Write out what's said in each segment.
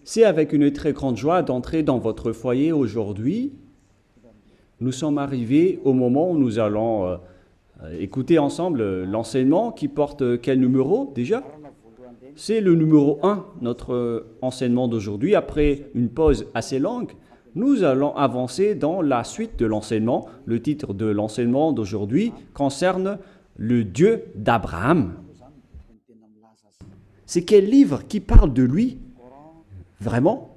C'est avec une très grande joie d'entrer dans votre foyer aujourd'hui. Nous sommes arrivés au moment où nous allons écouter ensemble l'enseignement qui porte quel numéro déjà? C'est le numéro 1, notre enseignement d'aujourd'hui. Après une pause assez longue, nous allons avancer dans la suite de l'enseignement. Le titre de l'enseignement d'aujourd'hui concerne le Dieu d'Abraham. C'est quel livre qui parle de lui? Vraiment?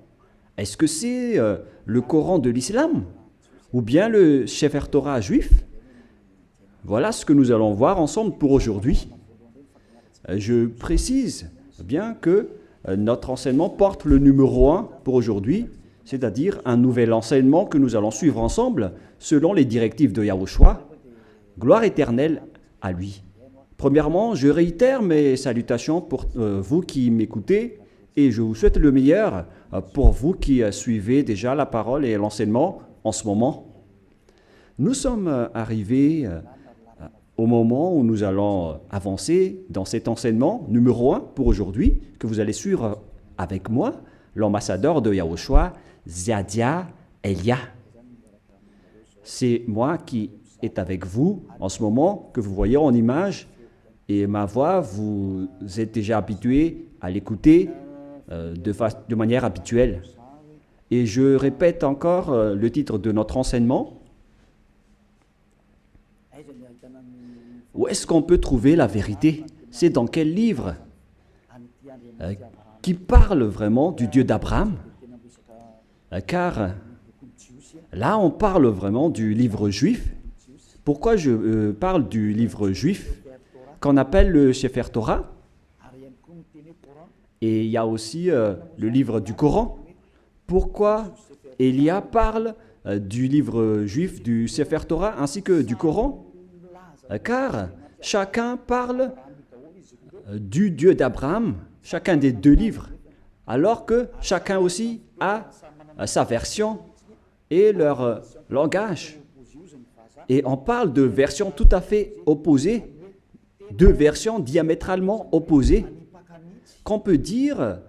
Est-ce que c'est le Coran de l'islam? Ou bien le Sefer Torah juif? Voilà ce que nous allons voir ensemble pour aujourd'hui. Je précise bien que notre enseignement porte le numéro 1 pour aujourd'hui, c'est-à-dire un nouvel enseignement que nous allons suivre ensemble selon les directives de Yahushua. Gloire éternelle à lui. Premièrement, je réitère mes salutations pour vous qui m'écoutez et je vous souhaite le meilleur pour vous qui suivez déjà la parole et l'enseignement en ce moment. Nous sommes arrivés au moment où nous allons avancer dans cet enseignement numéro 1 pour aujourd'hui, que vous allez suivre avec moi, l'ambassadeur de Yahushua, Ziadia Elia. C'est moi qui est avec vous en ce moment, que vous voyez en image, et ma voix, vous êtes déjà habitué à l'écouter de manière habituelle. Et je répète encore le titre de notre enseignement. Où est-ce qu'on peut trouver la vérité? C'est dans quel livre qui parle vraiment du Dieu d'Abraham? Car là, on parle vraiment du livre juif. Pourquoi je parle du livre juif qu'on appelle le Sefer Torah? Et il y a aussi le livre du Coran. Pourquoi Elia parle du livre juif, du Sefer Torah, ainsi que du Coran? Car chacun parle du Dieu d'Abraham, chacun des deux livres, alors que chacun aussi a sa version et leur langage. Et on parle de versions tout à fait opposées, deux versions diamétralement opposées, qu'on peut dire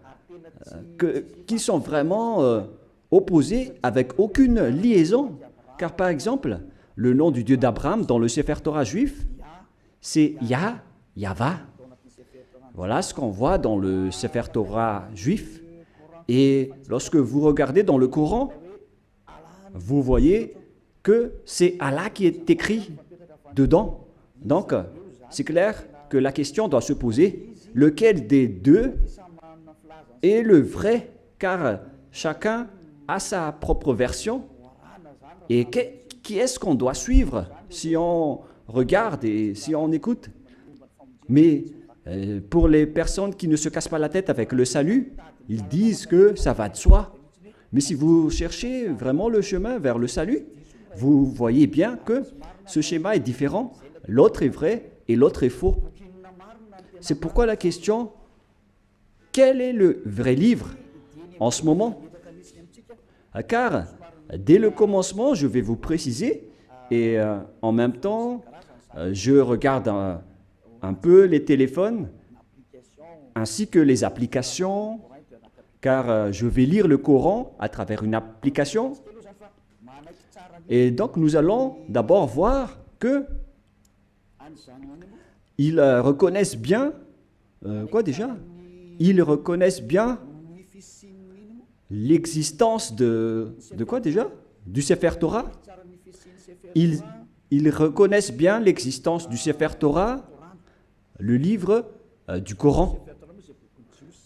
qu'ils sont vraiment opposés avec aucune liaison. Car par exemple, le nom du Dieu d'Abraham dans le Sefer Torah juif, c'est Yahva. Voilà ce qu'on voit dans le Sefer Torah juif. Et lorsque vous regardez dans le Coran, vous voyez que c'est Allah qui est écrit dedans. Donc, c'est clair que la question doit se poser, lequel des deux est le vrai? Car chacun a sa propre version. Et qui est-ce qu'on doit suivre si on regarde et si on écoute? Mais pour les personnes qui ne se cassent pas la tête avec le salut, ils disent que ça va de soi. Mais si vous cherchez vraiment le chemin vers le salut, vous voyez bien que ce schéma est différent. L'autre est vrai et l'autre est faux. C'est pourquoi la question, quel est le vrai livre en ce moment? Car dès le commencement, je vais vous préciser, et en même temps, je regarde un peu les téléphones, ainsi que les applications, car je vais lire le Coran à travers une application. Et donc, nous allons d'abord voir que ils reconnaissent bien, quoi déjà? Ils reconnaissent bien l'existence de quoi déjà? Du Sefer Torah. Ils reconnaissent bien l'existence du Sefer Torah, le livre du Coran.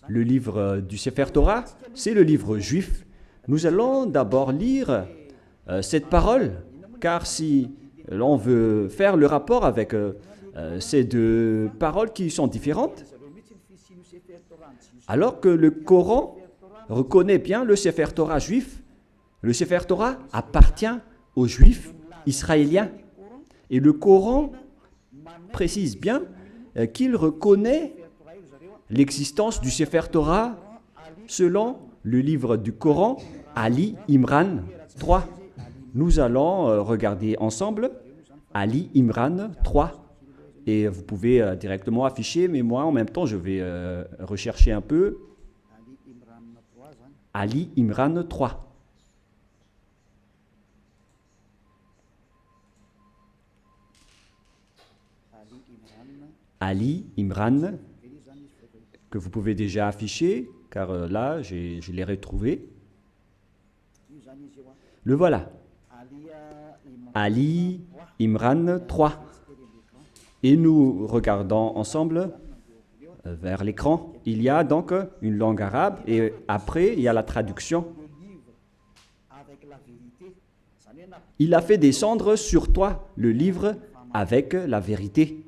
Le livre du Sefer Torah, c'est le livre juif. Nous allons d'abord lire cette parole, car si l'on veut faire le rapport avec ces deux paroles qui sont différentes, alors que le Coran reconnaît bien le Sefer Torah juif, le Sefer Torah appartient aux Juifs israéliens. Et le Coran précise bien qu'il reconnaît l'existence du Sefer Torah selon le livre du Coran, Ali Imran 3. Nous allons regarder ensemble Ali Imran 3. Et vous pouvez directement afficher, mais moi en même temps je vais rechercher un peu. Ali Imran 3. Ali Imran, que vous pouvez déjà afficher, car là, je l'ai retrouvé. Le voilà. Ali Imran 3. Et nous regardons ensemble vers l'écran. Il y a donc une langue arabe et après, il y a la traduction. Il a fait descendre sur toi le livre avec la vérité.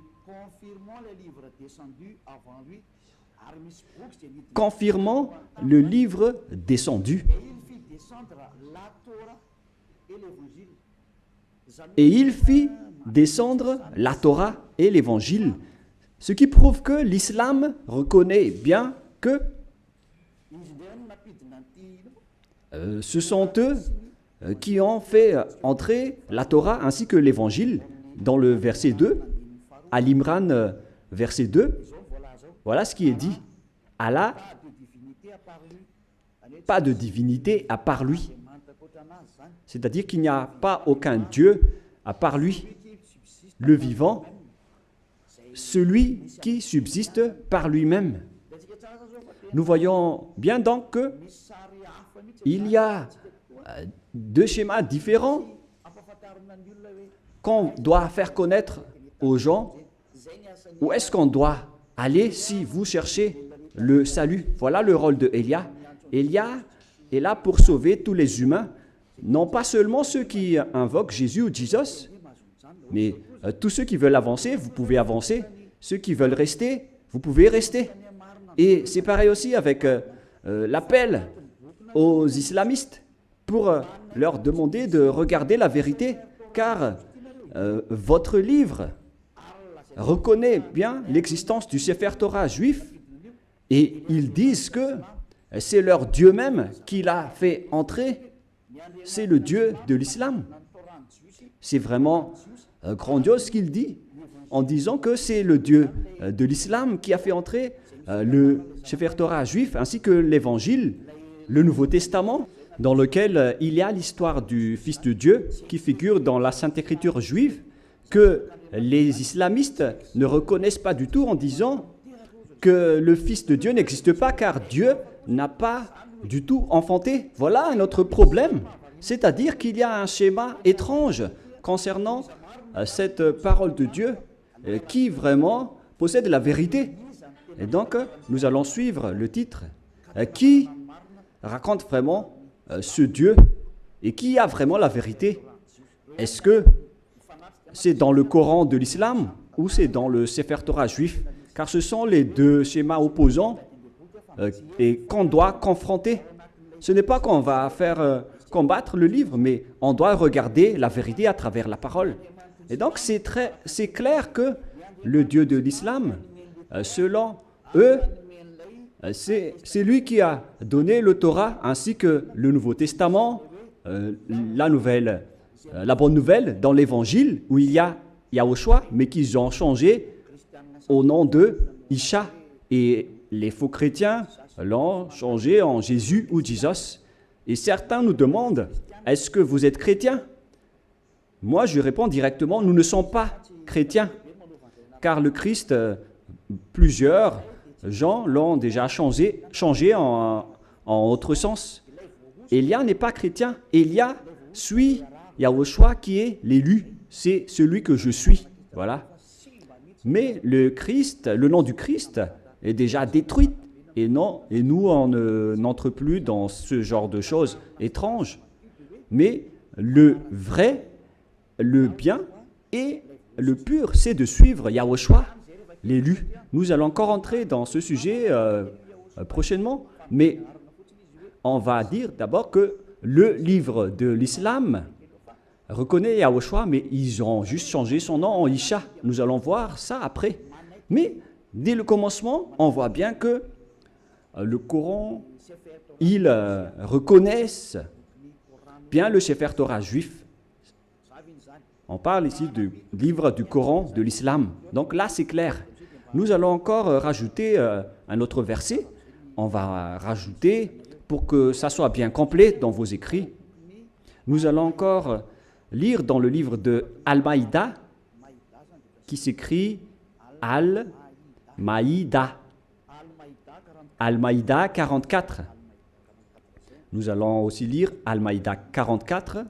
Confirmant le livre descendu. Et il fit descendre la Torah et l'Évangile, ce qui prouve que l'islam reconnaît bien que ce sont eux qui ont fait entrer la Torah ainsi que l'Évangile dans le verset 2, à l'Imran verset 2. Voilà ce qui est dit. Allah, pas de divinité à part lui. C'est-à-dire qu'il n'y a pas aucun Dieu à part lui, le vivant, celui qui subsiste par lui-même. Nous voyons bien donc qu'il y a deux schémas différents qu'on doit faire connaître aux gens. Où est-ce qu'on doit aller si vous cherchez le salut? Voilà le rôle de Élia. Élia est là pour sauver tous les humains, non pas seulement ceux qui invoquent Jésus ou Jesus, mais tous ceux qui veulent avancer, vous pouvez avancer. Ceux qui veulent rester, vous pouvez rester. Et c'est pareil aussi avec l'appel aux islamistes pour leur demander de regarder la vérité, car votre livre reconnaît bien l'existence du Sefer Torah juif et ils disent que c'est leur Dieu même qui l'a fait entrer. C'est le Dieu de l'islam. C'est vraiment grandiose ce qu'il dit en disant que c'est le Dieu de l'islam qui a fait entrer le Sefer Torah juif ainsi que l'Évangile, le Nouveau Testament, dans lequel il y a l'histoire du Fils de Dieu qui figure dans la Sainte Écriture juive, que les islamistes ne reconnaissent pas du tout en disant que le Fils de Dieu n'existe pas car Dieu n'a pas du tout enfanté. Voilà notre problème. C'est-à-dire qu'il y a un schéma étrange concernant cette parole de Dieu qui vraiment possède la vérité. Et donc, nous allons suivre le titre qui raconte vraiment ce Dieu et qui a vraiment la vérité. Est-ce que c'est dans le Coran de l'islam ou c'est dans le Sefer Torah juif? Car ce sont les deux schémas opposants et qu'on doit confronter. Ce n'est pas qu'on va faire combattre le livre, mais on doit regarder la vérité à travers la parole. Et donc c'est clair que le Dieu de l'islam, selon eux, c'est lui qui a donné le Torah ainsi que le Nouveau Testament, la bonne nouvelle dans l'Évangile où il y a Yahushua, mais qu'ils ont changé au nom de Isha. Et les faux chrétiens l'ont changé en Jésus ou Jesus. Et certains nous demandent, est-ce que vous êtes chrétien? Moi, je réponds directement, nous ne sommes pas chrétiens. Car le Christ, plusieurs gens l'ont déjà changé en autre sens. Élia n'est pas chrétien. Élia suit Yahushua qui est l'élu. C'est celui que je suis. Voilà. Mais le Christ, le nom du Christ est déjà détruit. Et nous, on n'entre plus dans ce genre de choses étranges. Mais le vrai, le bien et le pur, c'est de suivre Yahushua, l'élu. Nous allons encore entrer dans ce sujet prochainement. Mais on va dire d'abord que le livre de l'islam reconnaît Yahushua, mais ils ont juste changé son nom en Isha. Nous allons voir ça après. Mais dès le commencement, on voit bien que le Coran, ils reconnaissent bien le Sefer Torah juif. On parle ici du livre du Coran de l'islam. Donc là, c'est clair. Nous allons encore rajouter un autre verset. On va rajouter pour que ça soit bien complet dans vos écrits, nous allons encore lire dans le livre de Al-Maïda, qui s'écrit Al-Maïda. Al-Maïda 44. Nous allons aussi lire Al-Maïda 44,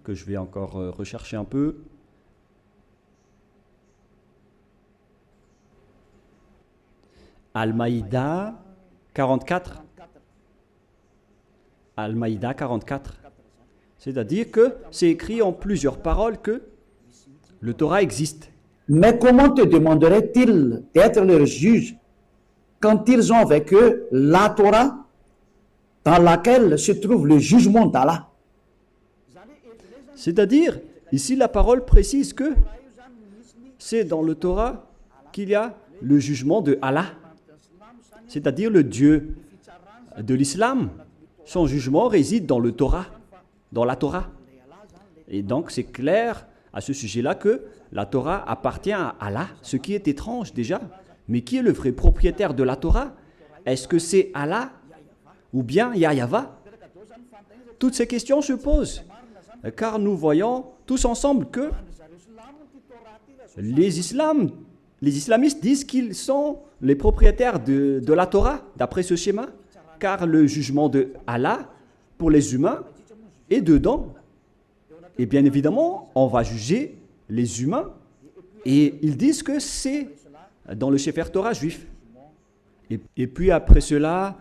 que je vais encore rechercher un peu. Al-Maïda 44. Al-Maïda 44. C'est-à-dire que c'est écrit en plusieurs paroles que le Torah existe. Mais comment te demanderaient-ils d'être leur juge quand ils ont avec eux la Torah dans laquelle se trouve le jugement d'Allah? C'est-à-dire, ici la parole précise que c'est dans le Torah qu'il y a le jugement de Allah, c'est-à-dire le Dieu de l'islam. Son jugement réside dans le Torah, dans la Torah. Et donc c'est clair à ce sujet-là que la Torah appartient à Allah, ce qui est étrange déjà. Mais qui est le vrai propriétaire de la Torah? Est-ce que c'est Allah ou bien Yahva? Toutes ces questions se posent, car nous voyons tous ensemble que les islamistes disent qu'ils sont les propriétaires de la Torah, d'après ce schéma, car le jugement de Allah pour les humains est dedans. Et bien évidemment, on va juger les humains, et ils disent que c'est dans le Sefer Torah juif. Et puis après cela,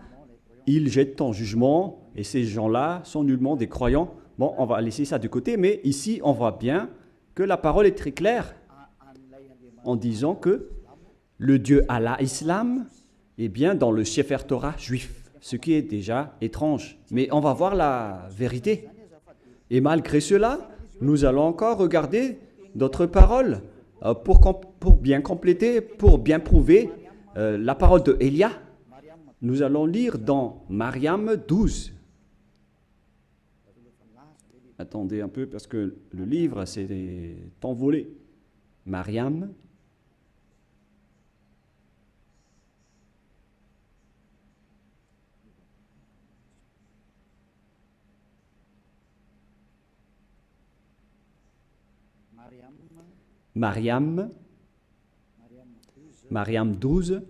ils jettent en jugement, et ces gens-là sont nullement des croyants. Bon, on va laisser ça de côté, mais ici, on voit bien que la parole est très claire en disant que le Dieu Allah Islam est bien dans le Sefer Torah juif, ce qui est déjà étrange. Mais on va voir la vérité. Et malgré cela, nous allons encore regarder d'autres paroles pour bien compléter, pour bien prouver la parole de Élia. Nous allons lire dans Mariam 12. Attendez un peu parce que le livre s'est envolé. Mariam. Mariam 12.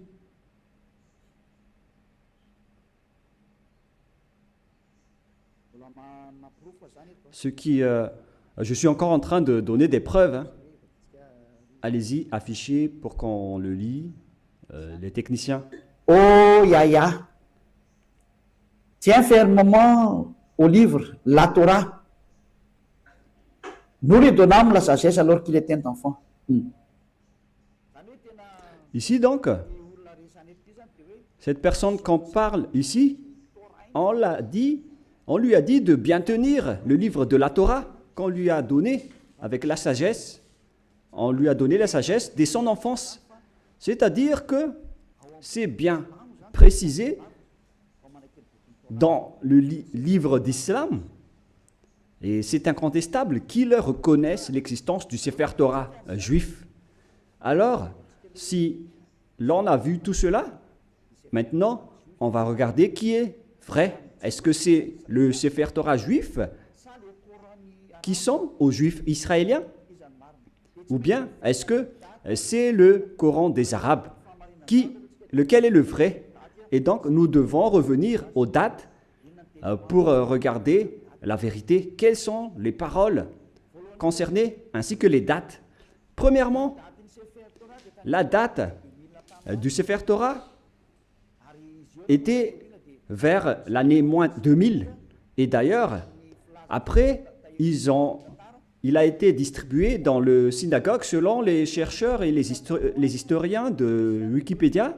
Ce qui, je suis encore en train de donner des preuves. Hein. Allez-y, affichez pour qu'on le lit, les techniciens. Oh Yahya, tiens fermement au livre, la Torah. Nous lui donnâmes la sagesse alors qu'il était enfant. Ici donc, cette personne qu'on parle ici, on lui a dit de bien tenir le livre de la Torah qu'on lui a donné avec la sagesse. On lui a donné la sagesse dès son enfance. C'est-à-dire que c'est bien précisé dans le livre d'Islam, et c'est incontestable qu'ils reconnaissent l'existence du Sefer Torah juif. Alors, si l'on a vu tout cela, maintenant, on va regarder qui est vrai. Est-ce que c'est le Sefer Torah juif qui sont aux Juifs israéliens? Ou bien est-ce que c'est le Coran des Arabes? Lequel est le vrai? Et donc, nous devons revenir aux dates pour regarder la vérité. Quelles sont les paroles concernées ainsi que les dates? Premièrement, la date du Sefer Torah était vers l'année moins 2000. Et d'ailleurs, après, il a été distribué dans le synagogue selon les chercheurs et les historiens de Wikipédia.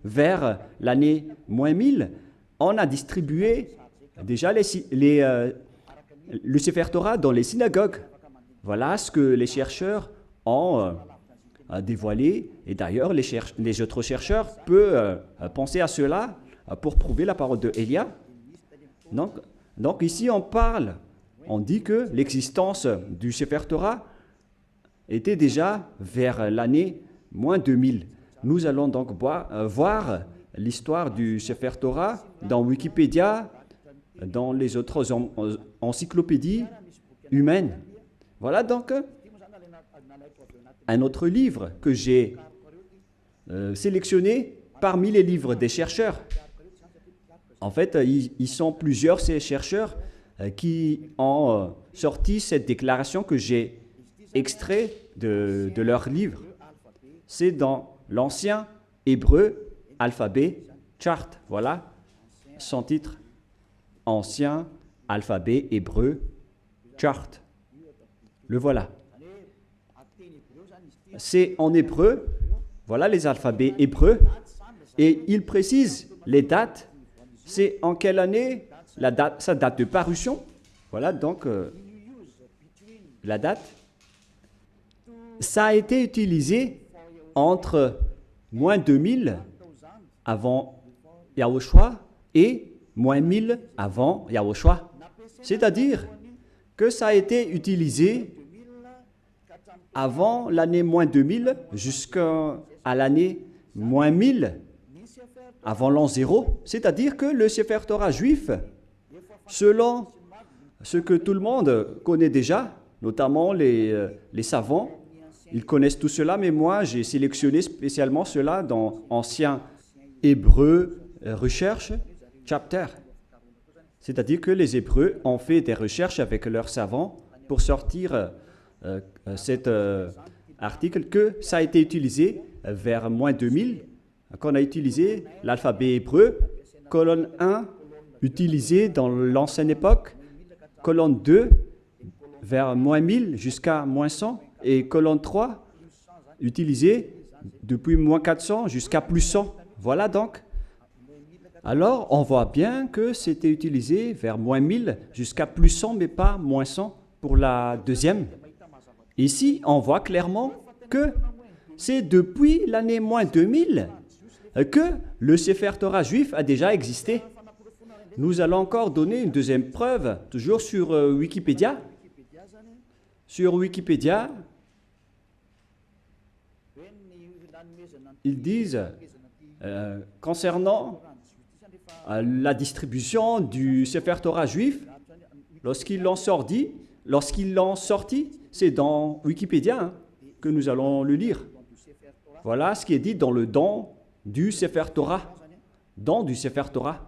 Vers l'année moins 1000, on a distribué déjà le Sefer Torah dans les synagogues. Voilà ce que les chercheurs ont dévoilé. Et d'ailleurs, les autres chercheurs peuvent penser à cela pour prouver la parole de Élia. Donc ici, on dit que l'existence du Sefer Torah était déjà vers l'année moins 2000. Nous allons donc voir l'histoire du Sefer Torah dans Wikipédia dans les autres encyclopédies humaines. Voilà donc un autre livre que j'ai sélectionné parmi les livres des chercheurs. En fait, ils sont plusieurs, ces chercheurs, qui ont sorti cette déclaration que j'ai extrait de leur livre. C'est dans l'ancien hébreu alphabet chart. Voilà son titre. Ancien alphabet hébreu chart. Le voilà. C'est en hébreu. Voilà les alphabets hébreux. Et il précise les dates. C'est en quelle année sa date de parution. Voilà donc la date. Ça a été utilisé entre moins 2000 avant Yahushua et moins 1000 avant Yahushua. C'est-à-dire que ça a été utilisé avant l'année moins 2000 jusqu'à l'année moins 1000 avant l'an 0. C'est-à-dire que le Sefer Torah juif, selon ce que tout le monde connaît déjà, notamment les savants, ils connaissent tout cela, mais moi j'ai sélectionné spécialement cela dans Ancien Hébreu Recherche Chapter. C'est-à-dire que les Hébreux ont fait des recherches avec leurs savants pour sortir cet article que ça a été utilisé vers moins 2000, qu'on a utilisé l'alphabet hébreu, colonne 1 utilisé dans l'ancienne époque, colonne 2 vers moins 1000 jusqu'à moins 100, et colonne 3 utilisée depuis moins 400 jusqu'à plus 100. Voilà donc. Alors, on voit bien que c'était utilisé vers moins 1000 jusqu'à plus 100, mais pas moins 100 pour la deuxième. Ici, on voit clairement que c'est depuis l'année moins 2000 que le Sefer Torah juif a déjà existé. Nous allons encore donner une deuxième preuve, toujours sur Wikipédia. Sur Wikipédia, ils disent, concernant la distribution du Sefer Torah juif, lorsqu'ils l'ont sorti, c'est dans Wikipédia que nous allons le lire. Voilà ce qui est dit dans le don du Sefer Torah. Don du Sefer Torah.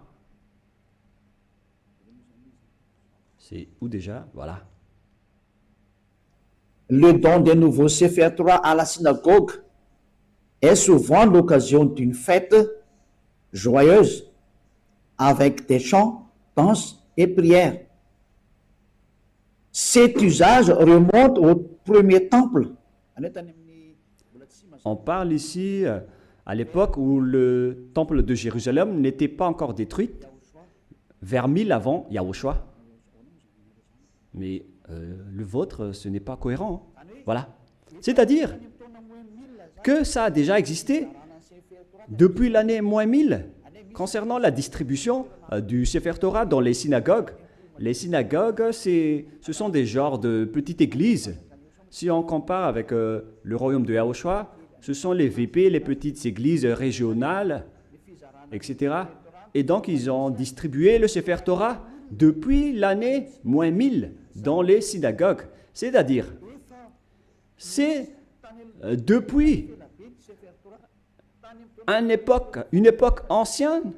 C'est où déjà? Voilà. Le don des nouveaux Sefer Torah à la synagogue est souvent l'occasion d'une fête joyeuse avec des chants, danses et prières. Cet usage remonte au premier temple. On parle ici à l'époque où le temple de Jérusalem n'était pas encore détruit, vers 1000 avant Yahushua. Mais le vôtre, ce n'est pas cohérent. Hein? Voilà. C'est-à-dire que ça a déjà existé depuis l'année moins 1000 concernant la distribution du Sefer Torah dans les synagogues. Les synagogues, ce sont des genres de petites églises. Si on compare avec le royaume de Yahushua, ce sont les VP, les petites églises régionales, etc. Et donc, ils ont distribué le Sefer Torah depuis l'année moins 1000 dans les synagogues. C'est-à-dire, c'est depuis une époque ancienne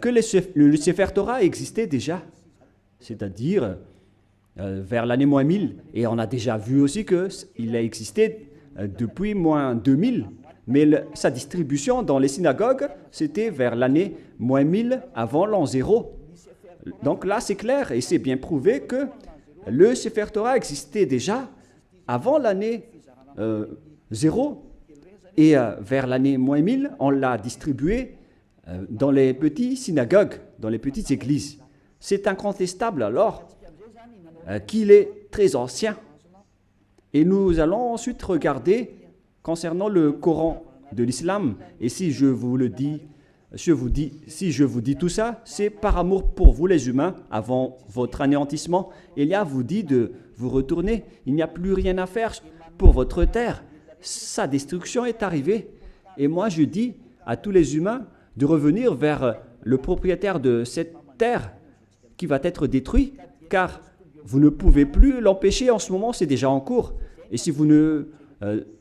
que le Sefer Torah existait déjà. C'est-à-dire vers l'année moins 1000. Et on a déjà vu aussi qu'il a existé depuis moins 2000. Mais sa distribution dans les synagogues, c'était vers l'année moins 1000 avant l'an 0. Donc là, c'est clair et c'est bien prouvé que le Sefer Torah existait déjà avant l'année 0. Et vers l'année moins 1000, on l'a distribué dans les petites synagogues, dans les petites églises. C'est incontestable alors qu'il est très ancien. Et nous allons ensuite regarder concernant le Coran de l'islam. Et si je vous dis tout ça, c'est par amour pour vous les humains, avant votre anéantissement. Elia vous dit de vous retourner. Il n'y a plus rien à faire pour votre terre. Sa destruction est arrivée. Et moi je dis à tous les humains de revenir vers le propriétaire de cette terre qui va être détruit, car vous ne pouvez plus l'empêcher en ce moment, c'est déjà en cours. Et si vous ne,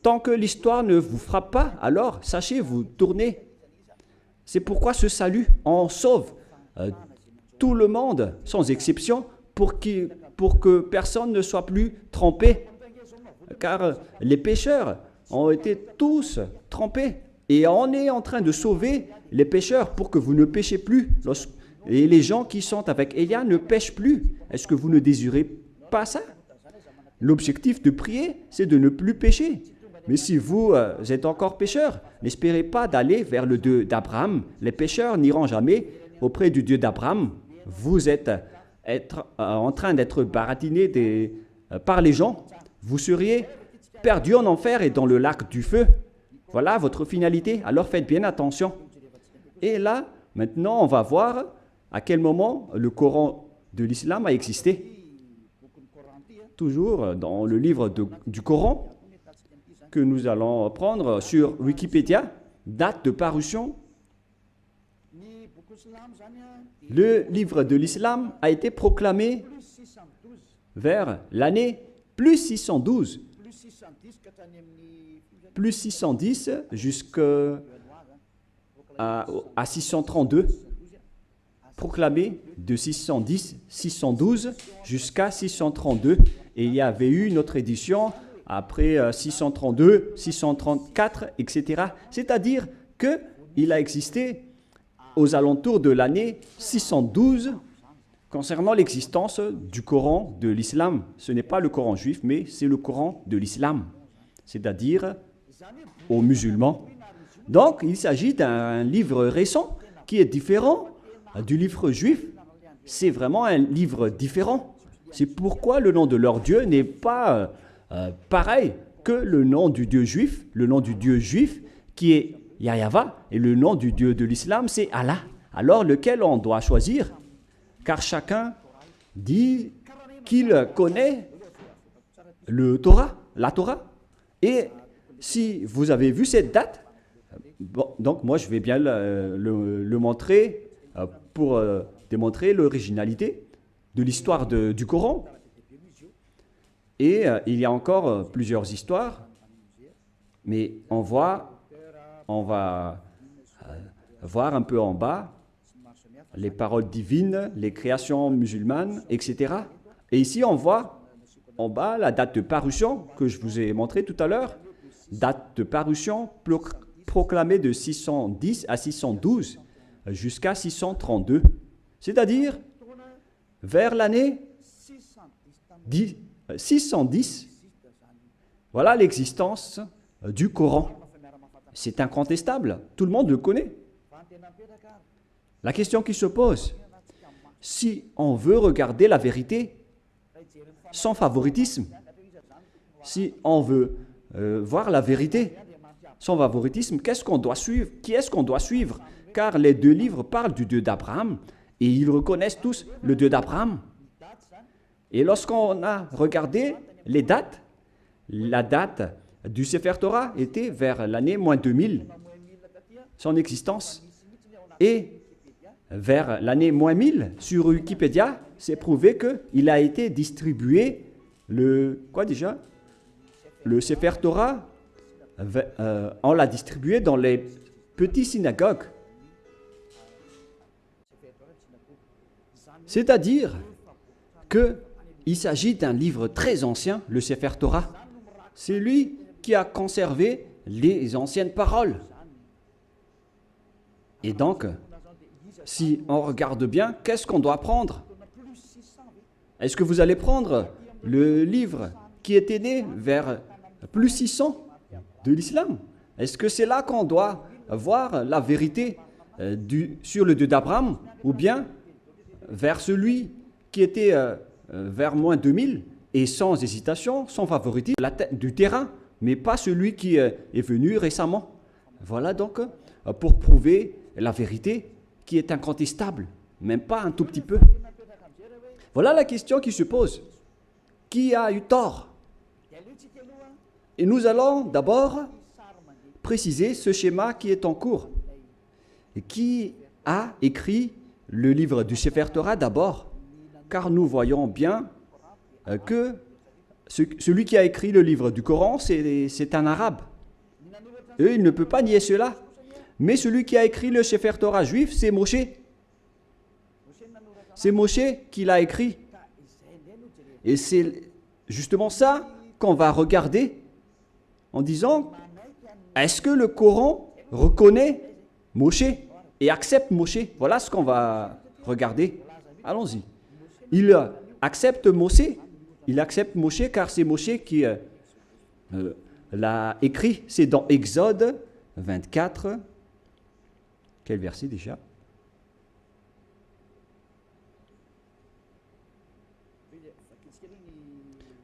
tant que l'histoire ne vous frappe pas, alors sachez, vous tournez. C'est pourquoi ce salut en sauve tout le monde, sans exception, pour que personne ne soit plus trempé. Car les pécheurs ont été tous trempés. Et on est en train de sauver les pécheurs pour que vous ne péchez plus. Et les gens qui sont avec Élia ne pêchent plus. Est-ce que vous ne désirez pas ça? L'objectif de prier, c'est de ne plus pécher. Mais si vous êtes encore pécheur, n'espérez pas d'aller vers le Dieu d'Abraham. Les pécheurs n'iront jamais auprès du Dieu d'Abraham. Vous êtes en train d'être baratiné par les gens. Vous seriez perdu en enfer et dans le lac du feu. Voilà votre finalité. Alors faites bien attention. Et là, maintenant, on va voir à quel moment le Coran de l'islam a existé. Toujours dans le livre du Coran que nous allons prendre sur Wikipédia, date de parution. Le livre de l'islam a été proclamé vers l'année plus 612. Plus 610 jusqu'à 632. Proclamé de 612 jusqu'à 632. Et il y avait eu une autre édition après 632, 634, etc. C'est-à-dire qu'il a existé aux alentours de l'année 612 concernant l'existence du Coran de l'islam. Ce n'est pas le Coran juif, mais c'est le Coran de l'islam, c'est-à-dire aux musulmans. Donc, il s'agit d'un livre récent qui est différent du livre juif. C'est vraiment un livre différent. C'est pourquoi le nom de leur Dieu n'est pas pareil que le nom du Dieu juif. Le nom du Dieu juif qui est Yahva et le nom du Dieu de l'islam c'est Allah. Alors lequel on doit choisir? Car chacun dit qu'il connaît la Torah. Et si vous avez vu cette date, bon, donc moi je vais bien le montrer pour démontrer l'originalité de l'histoire du Coran. Et il y a encore plusieurs histoires, mais on va voir un peu en bas les paroles divines, les créations musulmanes, etc. Et ici, on voit en bas la date de parution que je vous ai montré tout à l'heure. Date de parution proclamée de 610 à 612 jusqu'à 632. C'est-à-dire vers l'année 610. Voilà l'existence du Coran. C'est incontestable, tout le monde le connaît. La question qui se pose, si on veut regarder la vérité sans favoritisme, si on veut voir la vérité sans favoritisme, qu'est-ce qu'on doit suivre? Qui est-ce qu'on doit suivre? Car les deux livres parlent du Dieu d'Abraham et ils reconnaissent tous le Dieu d'Abraham. Et lorsqu'on a regardé les dates, la date du Sefer Torah était vers l'année moins 2000, son existence. Et vers l'année moins 1000, sur Wikipédia, c'est prouvé qu'il a été distribué le Sefer Torah, on l'a distribué dans les petites synagogues. C'est-à-dire qu'il s'agit d'un livre très ancien, le Sefer Torah. C'est lui qui a conservé les anciennes paroles. Et donc, si on regarde bien, qu'est-ce qu'on doit prendre? Est-ce que vous allez prendre le livre qui était né vers plus 600 de l'islam? Est-ce que c'est là qu'on doit voir la vérité sur le Dieu d'Abraham, ou bien vers celui qui était vers moins 2000 et sans hésitation, sans favoritisme, du terrain, mais pas celui qui est venu récemment? Voilà donc pour prouver la vérité qui est incontestable, même pas un tout petit peu. Voilà la question qui se pose. Qui a eu tort? Et nous allons d'abord préciser ce schéma qui est en cours. Et qui a écrit le livre du Sefer Torah d'abord? car nous voyons bien que celui qui a écrit le livre du Coran, c'est un arabe. Et il ne peut pas nier cela. Mais celui qui a écrit le Sefer Torah juif, c'est Moshe. C'est Moshe qui l'a écrit. Et c'est justement ça qu'on va regarder en disant, est-ce que le Coran reconnaît Moshe et accepte Moshe? Voilà ce qu'on va regarder. Allons-y. Il accepte Moshe. Il accepte Moshe car c'est Moshe qui l'a écrit. C'est dans Exode 24. Quel verset déjà?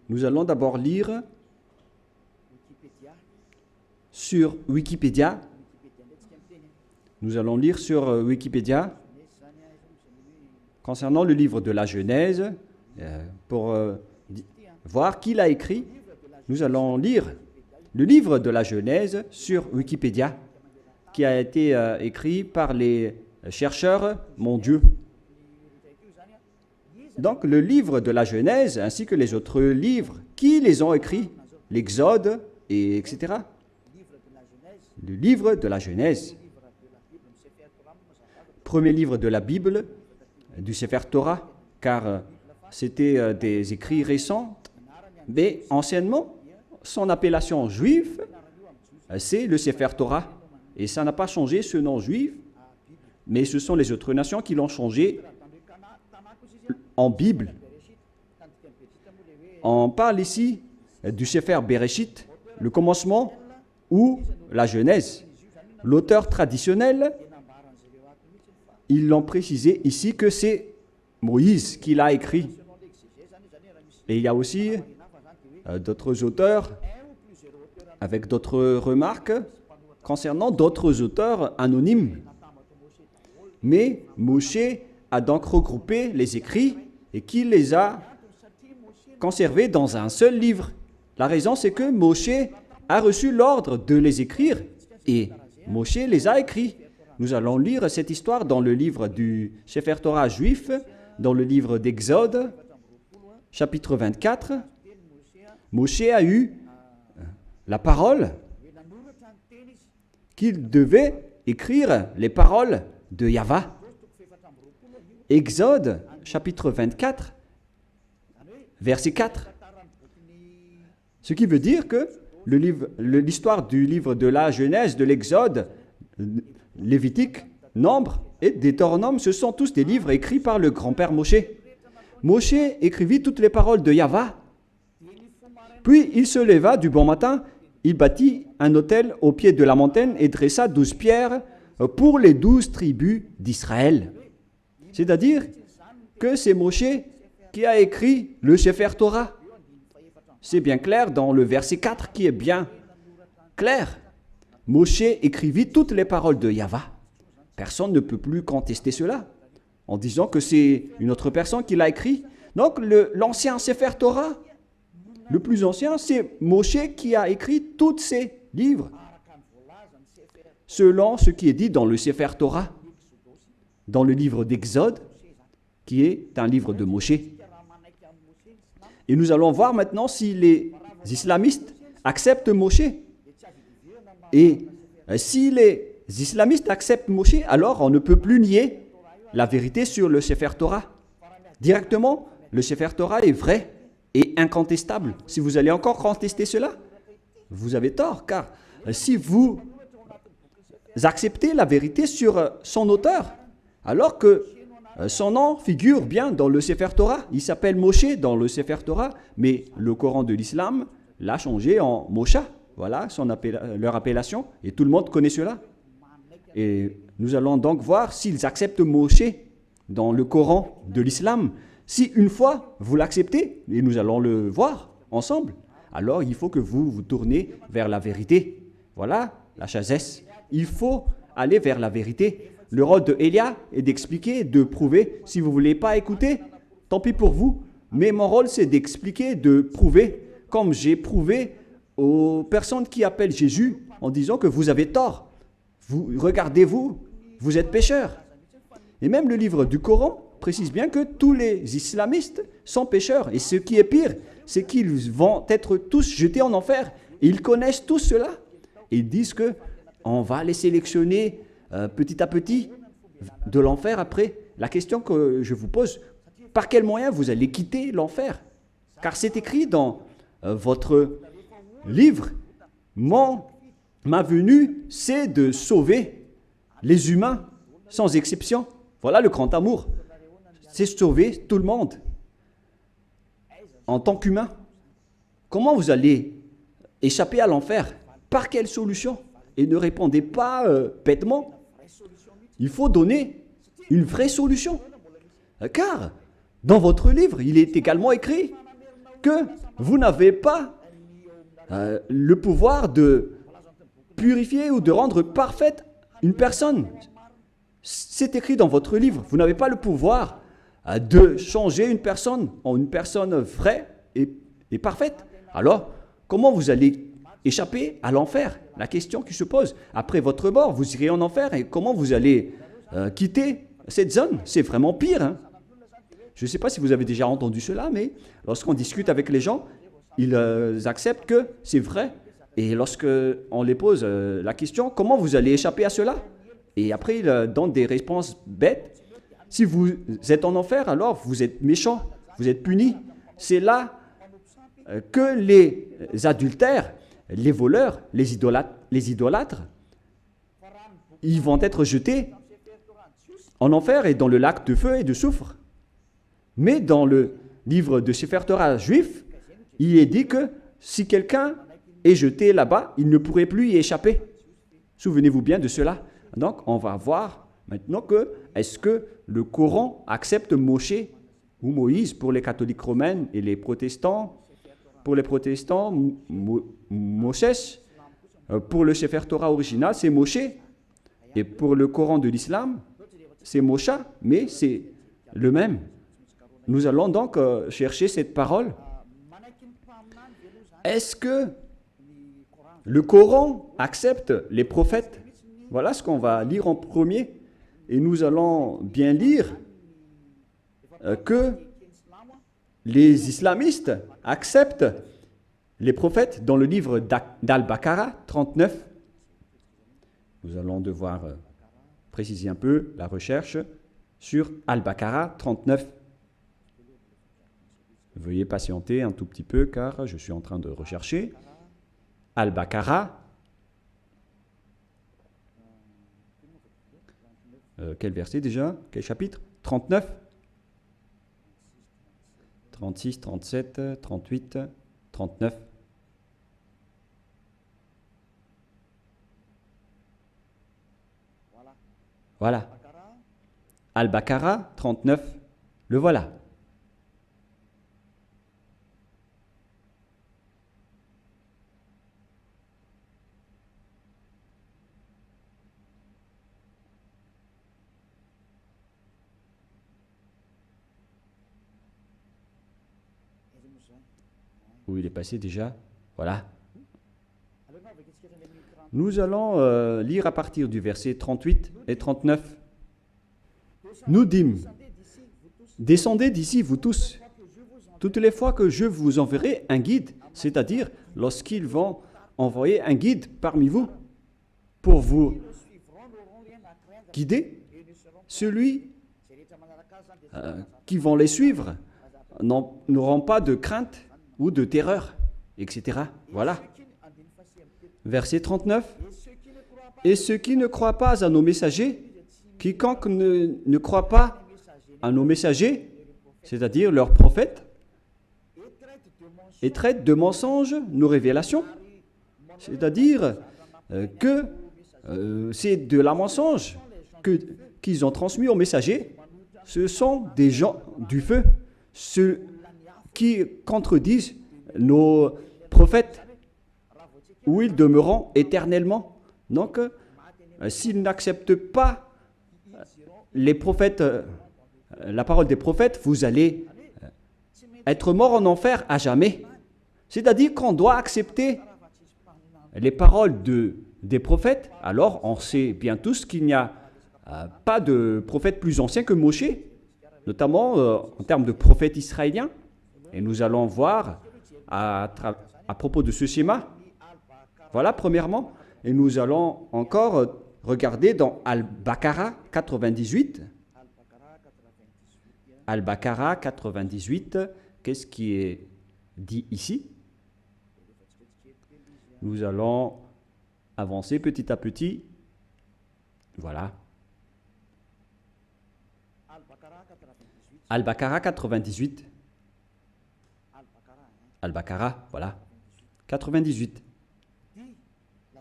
Nous allons d'abord lire sur Wikipédia. Nous allons lire sur Wikipédia concernant le livre de la Genèse pour voir qui l'a écrit. Nous allons lire le livre de la Genèse sur Wikipédia qui a été écrit par les chercheurs mondiaux. Donc le livre de la Genèse ainsi que les autres livres, qui les ont écrits? L'Exode, et etc. Le livre de la Genèse. Premier livre de la Bible, du Sefer Torah, car c'était des écrits récents, mais anciennement, son appellation juive, c'est le Sefer Torah. Et ça n'a pas changé ce nom juif, mais ce sont les autres nations qui l'ont changé en Bible. On parle ici du Sefer Bereshit, le commencement, ou la Genèse. L'auteur traditionnel, ils l'ont précisé ici que c'est Moïse qui l'a écrit. Et il y a aussi d'autres auteurs avec d'autres remarques concernant d'autres auteurs anonymes. Mais Moshe a donc regroupé les écrits et qui les a conservés dans un seul livre. La raison, c'est que Moshe a reçu l'ordre de les écrire et Moshe les a écrits. Nous allons lire cette histoire dans le livre du Sefer Torah juif, dans le livre d'Exode, chapitre 24. Moshe a eu la parole qu'il devait écrire les paroles de Yahvé. Exode, chapitre 24, verset 4. Ce qui veut dire que l'histoire du livre de la Genèse, de l'Exode, Lévitique, Nombre et Deutéronome, ce sont tous des livres écrits par le grand-père Moshe. Moshe écrivit toutes les paroles de Yahvé. Puis il se leva du bon matin, il bâtit un autel au pied de la montagne et dressa 12 pierres pour les 12 tribus d'Israël. C'est-à-dire que c'est Moshe qui a écrit le Sefer Torah. C'est bien clair dans le verset 4 qui est bien clair. Moshe écrivit toutes les paroles de Yahvé. Personne ne peut plus contester cela en disant que c'est une autre personne qui l'a écrit. Donc l'ancien Sefer Torah, le plus ancien, c'est Moshe qui a écrit tous ces livres selon ce qui est dit dans le Sefer Torah, dans le livre d'Exode, qui est un livre de Moshe. Et nous allons voir maintenant si les islamistes acceptent Moshe. Et si les islamistes acceptent Moshe, alors on ne peut plus nier la vérité sur le Sefer Torah. Directement, le Sefer Torah est vrai et incontestable. Si vous allez encore contester cela, vous avez tort, car si vous acceptez la vérité sur son auteur, alors que son nom figure bien dans le Sefer Torah, il s'appelle Moshe dans le Sefer Torah, mais le Coran de l'islam l'a changé en Mosha. Voilà leur appellation, et tout le monde connaît cela. Et nous allons donc voir s'ils acceptent Moshe dans le Coran de l'islam. Si une fois vous l'acceptez, et nous allons le voir ensemble, alors il faut que vous vous tournez vers la vérité. Voilà la chazesse. Il faut aller vers la vérité. Le rôle de Elia est d'expliquer, de prouver. Si vous ne voulez pas écouter, tant pis pour vous. Mais mon rôle, c'est d'expliquer, de prouver, comme j'ai prouvé aux personnes qui appellent Jésus en disant que vous avez tort. Regardez-vous, vous êtes pécheurs. Et même le livre du Coran précise bien que tous les islamistes sont pécheurs. Et ce qui est pire, c'est qu'ils vont être tous jetés en enfer. Et ils connaissent tout cela. Et ils disent que on va les sélectionner petit à petit de l'enfer après. La question que je vous pose, par quel moyen vous allez quitter l'enfer? Car c'est écrit dans votre livre, ma venue, c'est de sauver les humains, sans exception. Voilà le grand amour. C'est sauver tout le monde. En tant qu'humain, comment vous allez échapper à l'enfer? Par quelle solution? Et ne répondez pas bêtement. Il faut donner une vraie solution. Car dans votre livre, il est également écrit que vous n'avez pas le pouvoir de purifier ou de rendre parfaite une personne. C'est écrit dans votre livre. Vous n'avez pas le pouvoir de changer une personne en une personne vraie et parfaite. Alors, comment vous allez échapper à l'enfer? La question qui se pose. Après votre mort, vous irez en enfer et comment vous allez quitter cette zone? C'est vraiment pire. Hein? Je ne sais pas si vous avez déjà entendu cela, mais lorsqu'on discute avec les gens, ils acceptent que c'est vrai. Et lorsqu'on les pose la question, comment vous allez échapper à cela? Et après, ils donnent des réponses bêtes. Si vous êtes en enfer, alors vous êtes méchant, vous êtes puni. C'est là que les adultères, les voleurs, les idolâtres, ils vont être jetés en enfer et dans le lac de feu et de soufre. Mais dans le livre de Sefer Torah juif, il est dit que si quelqu'un est jeté là-bas, il ne pourrait plus y échapper. Souvenez-vous bien de cela. Donc, on va voir maintenant que est-ce que le Coran accepte Moshe ou Moïse pour les catholiques romains et les protestants. Pour les protestants, Moshe. Pour le Sefer Torah original, c'est Moshe. Et pour le Coran de l'islam, c'est Mosha, mais c'est le même. Nous allons donc chercher cette parole. Est-ce que le Coran accepte les prophètes? Voilà ce qu'on va lire en premier. Et nous allons bien lire que les islamistes acceptent les prophètes dans le livre d'Al-Baqarah 39. Nous allons devoir préciser un peu la recherche sur Al-Baqarah 39. Veuillez patienter un tout petit peu car je suis en train de rechercher. Al-Baqarah. Quel verset déjà? Quel chapitre? 39, 36, 37, 38, 39. Voilà. Al-Baqarah 39. Le voilà. Où il est passé déjà? Voilà. Nous allons lire à partir du verset 38 et 39. Nous dîmes, descendez d'ici, vous tous, toutes les fois que je vous enverrai un guide, c'est-à-dire lorsqu'ils vont envoyer un guide parmi vous pour vous guider, celui qui vont les suivre n'auront pas de crainte ou de terreur, etc. Voilà. Verset 39. Et ceux qui ne croient pas à nos messagers, quiconque ne croit pas à nos messagers, c'est-à-dire leurs prophètes, et traite de mensonges nos révélations, c'est-à-dire que c'est de la mensonge qu'ils ont transmis aux messagers, ce sont des gens du feu, ceux qui contredisent nos prophètes, où ils demeureront éternellement. Donc, s'ils n'acceptent pas les prophètes, la parole des prophètes, vous allez être mort en enfer à jamais. C'est-à-dire qu'on doit accepter les paroles des prophètes. Alors, on sait bien tous qu'il n'y a pas de prophète plus ancien que Moshe. notamment en termes de prophètes israéliens. Et nous allons voir à propos de ce schéma. Voilà, premièrement. Et nous allons encore regarder dans Al-Baqarah 98. Al-Baqarah 98, qu'est-ce qui est dit ici? Nous allons avancer petit à petit. Voilà. Al-Baqarah 98. Al-Baqarah, voilà. 98.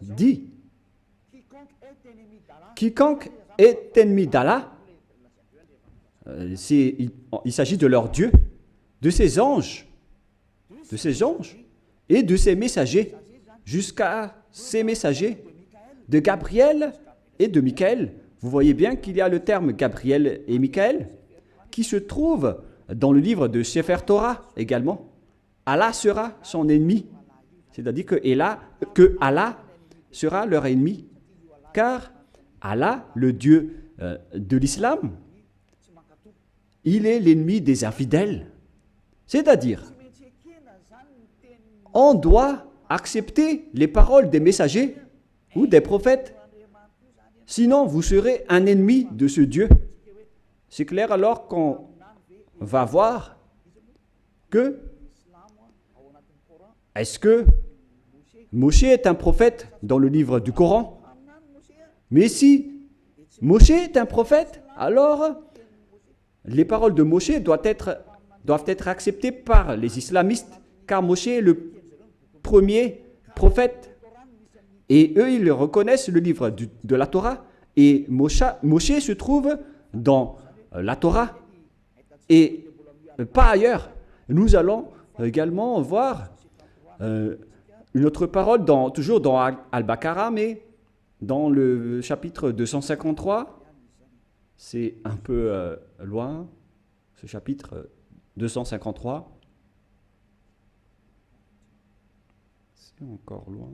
Dit, quiconque est ennemi d'Allah, il s'agit de leur Dieu, de ses anges et de ses messagers, jusqu'à ses messagers, de Gabriel et de Michaël. Vous voyez bien qu'il y a le terme Gabriel et Michaël qui se trouve dans le livre de Sefer Torah également. Allah sera son ennemi, c'est-à-dire que Allah sera leur ennemi, car Allah, le Dieu de l'islam, il est l'ennemi des infidèles. C'est-à-dire, on doit accepter les paroles des messagers ou des prophètes, sinon vous serez un ennemi de ce Dieu. C'est clair alors qu'on va voir que est-ce que Moshe est un prophète dans le livre du Coran? Mais si Moshe est un prophète, alors les paroles de Moshe doivent être acceptées par les islamistes, car Moshe est le premier prophète. Et eux, ils reconnaissent le livre de la Torah. Et Moshe se trouve dans la Torah et pas ailleurs. Nous allons également voir une autre parole, toujours dans Al-Baqarah, mais dans le chapitre 253. C'est un peu loin, ce chapitre 253. C'est encore loin.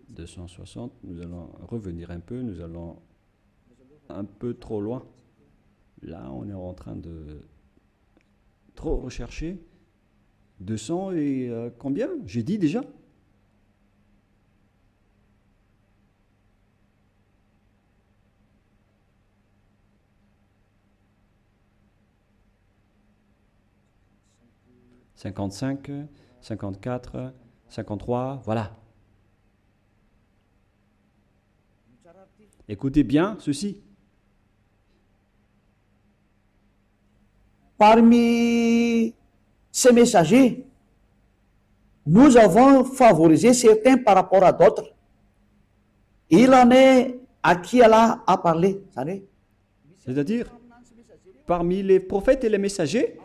« 260, nous allons revenir un peu, nous allons un peu trop loin. Là, on est en train de trop rechercher. 200 et combien? J'ai dit déjà? « 55, 54, 53, voilà. Écoutez bien ceci. Parmi ces messagers, nous avons favorisé certains par rapport à d'autres. Il en est à qui Allah a parlé. C'est-à-dire, parmi les prophètes et les messagers,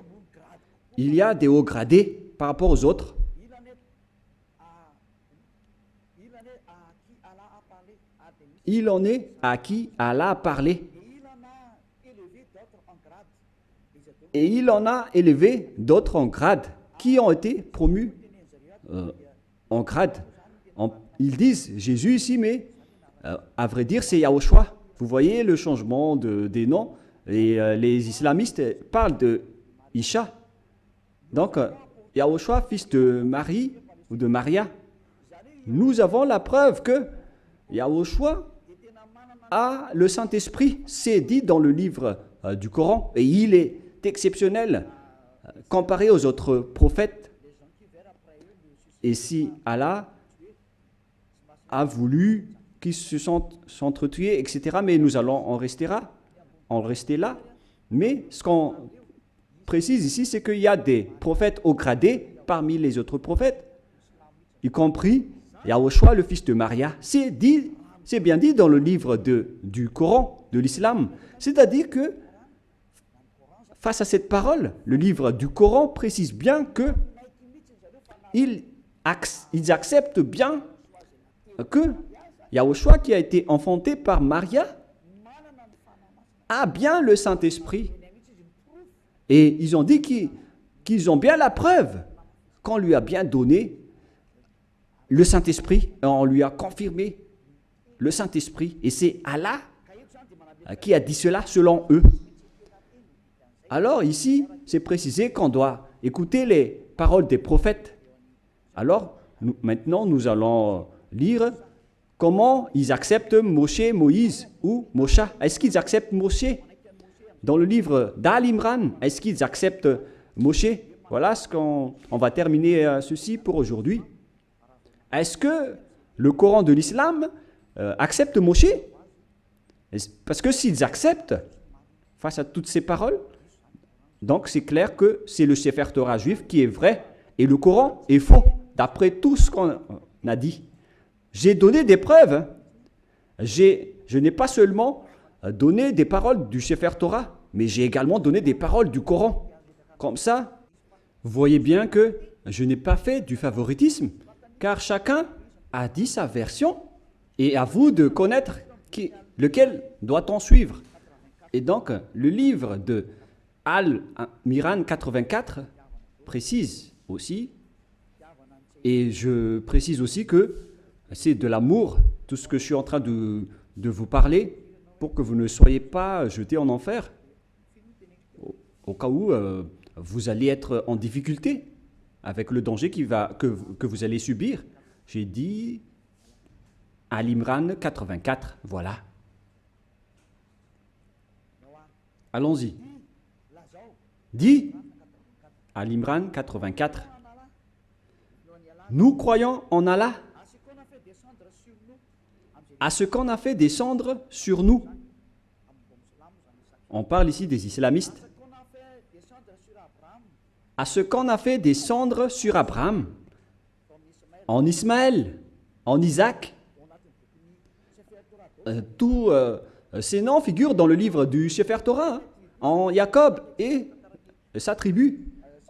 il y a des hauts gradés par rapport aux autres. Il en est à qui Allah a parlé. Et il en a élevé d'autres en grade, qui ont été promus en grade. Ils disent Jésus ici, mais à vrai dire, c'est Yahushua. Vous voyez le changement des noms. Et les islamistes parlent de Isha. Donc, Yahushua, fils de Marie ou de Maria. Nous avons la preuve que Yahushua a le Saint-Esprit. C'est dit dans le livre du Coran. Et il est exceptionnel comparé aux autres prophètes. Et si Allah a voulu qu'ils se s'entretuer, etc., mais nous allons en rester là. Mais ce qu'on précise ici, c'est qu'il y a des prophètes haut gradés parmi les autres prophètes, y compris Yahushua, le fils de Maria. C'est bien dit dans le livre du Coran, de l'islam. C'est-à-dire que face à cette parole, le livre du Coran précise bien que ils acceptent bien que Yahushua, qui a été enfanté par Maria, a bien le Saint-Esprit. Et ils ont dit qu'ils ont bien la preuve qu'on lui a bien donné le Saint-Esprit. On lui a confirmé le Saint-Esprit. Et c'est Allah qui a dit cela selon eux. Alors ici, c'est précisé qu'on doit écouter les paroles des prophètes. Alors, maintenant, nous allons lire comment ils acceptent Moshe, Moïse ou Mosha. Est-ce qu'ils acceptent Moshe? Dans le livre d'Al-Imran, est-ce qu'ils acceptent Moshe? Voilà ce qu'on va terminer ceci pour aujourd'hui. Est-ce que le Coran de l'islam accepte Moshe? Parce que s'ils acceptent, face à toutes ces paroles, donc c'est clair que c'est le Sefer Torah juif qui est vrai et le Coran est faux, d'après tout ce qu'on a dit. J'ai donné des preuves. Hein. Je n'ai pas seulement donné des paroles du Sefer Torah, mais j'ai également donné des paroles du Coran. Comme ça, vous voyez bien que je n'ai pas fait du favoritisme, car chacun a dit sa version et à vous de connaître lequel doit-on suivre. Et donc, le livre de Al-Miran 84 précise aussi, et je précise aussi que c'est de l'amour, tout ce que je suis en train de vous parler, pour que vous ne soyez pas jetés en enfer, au cas où vous allez être en difficulté avec le danger que vous allez subir. J'ai dit Al-Imran 84, voilà. Allons-y. Dit Al-Imran 84. Nous croyons en Allah, à ce qu'on a fait descendre sur nous. On parle ici des islamistes. À ce qu'on a fait descendre sur Abraham, en Ismaël, en Isaac. Tous ces noms figurent dans le livre du Sefer Torah, hein, en Jacob et sa tribu.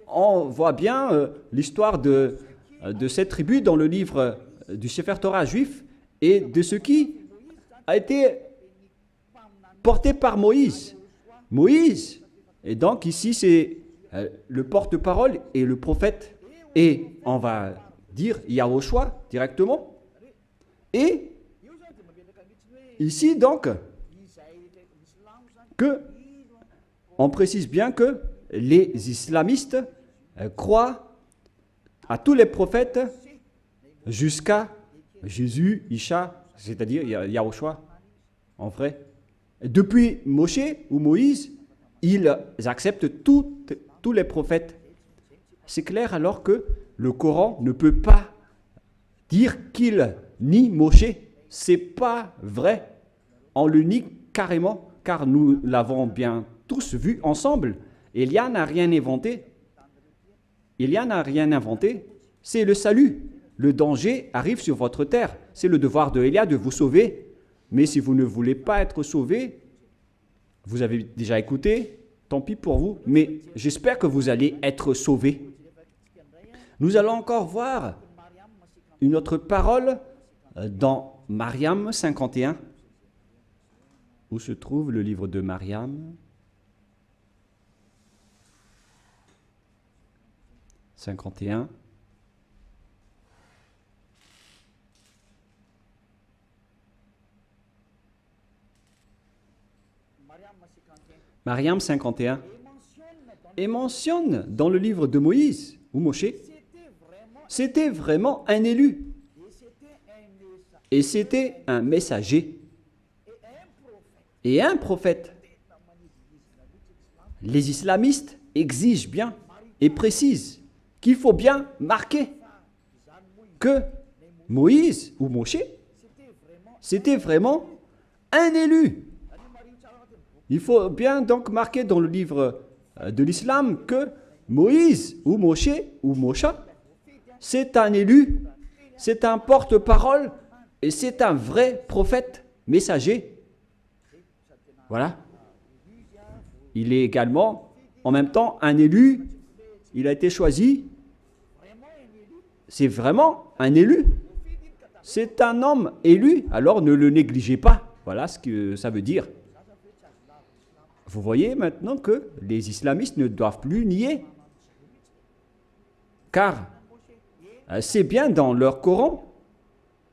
On voit bien l'histoire de cette tribu dans le livre du Sefer Torah juif et de ce qui a été porté par Moïse. Moïse, et donc ici c'est le porte-parole et le prophète, et on va dire Yahushua directement. Et ici donc, on précise bien que les islamistes croient à tous les prophètes jusqu'à Jésus, Isha, c'est-à-dire Yahushua, en vrai. Depuis Moshe ou Moïse, ils acceptent tous les prophètes. C'est clair alors que le Coran ne peut pas dire qu'il nie Moshe. C'est pas vrai. On le nie carrément, car nous l'avons bien tous vu ensemble. Élia n'a rien inventé. Élia n'a rien inventé. C'est le salut. Le danger arrive sur votre terre. C'est le devoir de Élia de vous sauver. Mais si vous ne voulez pas être sauvé, vous avez déjà écouté, tant pis pour vous, mais j'espère que vous allez être sauvés. Nous allons encore voir une autre parole dans Mariam 51, où se trouve le livre de Mariam 51. Mariam 51. Et mentionne dans le livre de Moïse ou Moshe, c'était vraiment un élu. Et c'était un messager. Et un prophète. Les islamistes exigent bien et précisent qu'il faut bien marquer que Moïse ou Moshe, c'était vraiment un élu. Il faut bien donc marquer dans le livre de l'islam que Moïse ou Moshe ou Mosha, c'est un élu, c'est un porte-parole et c'est un vrai prophète messager. Voilà. Il est également en même temps un élu, il a été choisi. C'est vraiment un élu. C'est un homme élu, alors ne le négligez pas. Voilà ce que ça veut dire. Vous voyez maintenant que les islamistes ne doivent plus nier. Car c'est bien dans leur Coran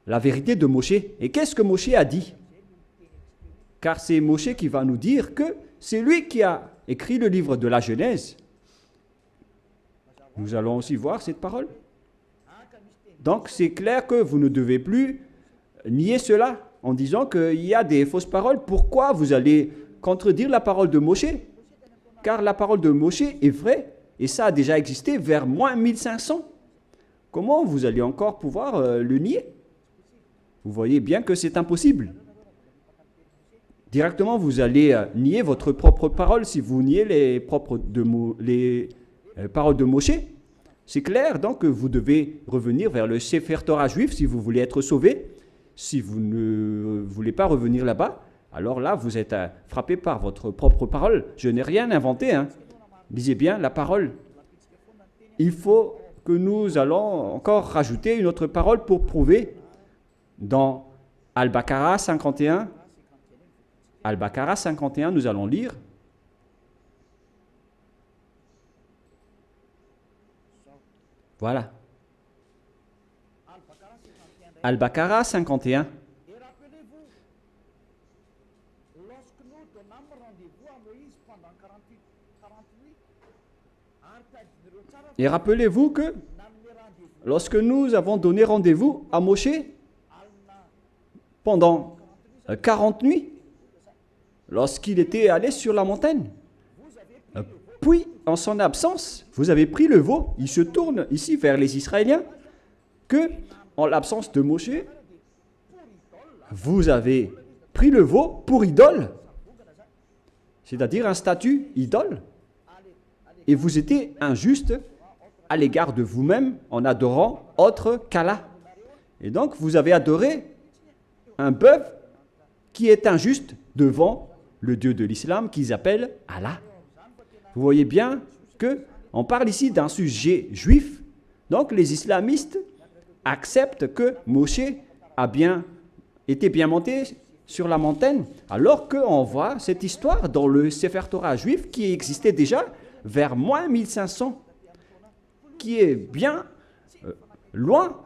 la vérité de Moshe. Et qu'est-ce que Moshe a dit? Car c'est Moshe qui va nous dire que c'est lui qui a écrit le livre de la Genèse. Nous allons aussi voir cette parole. Donc c'est clair que vous ne devez plus nier cela en disant qu'il y a des fausses paroles. Pourquoi vous allez contredire la parole de Moshe? Car la parole de Moshe est vraie et ça a déjà existé vers moins 1500. Comment vous allez encore pouvoir le nier? Vous voyez bien que c'est impossible. Directement, vous allez nier votre propre parole si vous niez les paroles de Moshe. C'est clair, donc vous devez revenir vers le Sefer Torah juif si vous voulez être sauvé. Si vous ne voulez pas revenir là-bas, alors là, vous êtes frappé par votre propre parole. Je n'ai rien inventé. Lisez bien la parole. Il faut que nous allons encore rajouter une autre parole pour prouver dans Al-Baqarah 51. Al-Baqarah 51, nous allons lire. Voilà. Al-Baqarah 51. Et rappelez-vous, lorsque nous donnâmes rendez-vous à Moïse pendant 48 Et rappelez-vous que lorsque nous avons donné rendez-vous à Moshe pendant 40 nuits, lorsqu'il était allé sur la montagne, puis en son absence, vous avez pris le veau. Il se tourne ici vers les Israéliens que, en l'absence de Moshe, vous avez pris le veau pour idole, c'est-à-dire un statut idole, et vous étiez injuste à l'égard de vous-même en adorant autre qu'Allah. Et donc, vous avez adoré un bœuf qui est injuste devant le Dieu de l'islam qu'ils appellent Allah. Vous voyez bien qu'on parle ici d'un sujet juif. Donc, les islamistes acceptent que Moshe était bien monté sur la montagne, alors qu'on voit cette histoire dans le Sefer Torah juif qui existait déjà vers moins 1500, qui est bien loin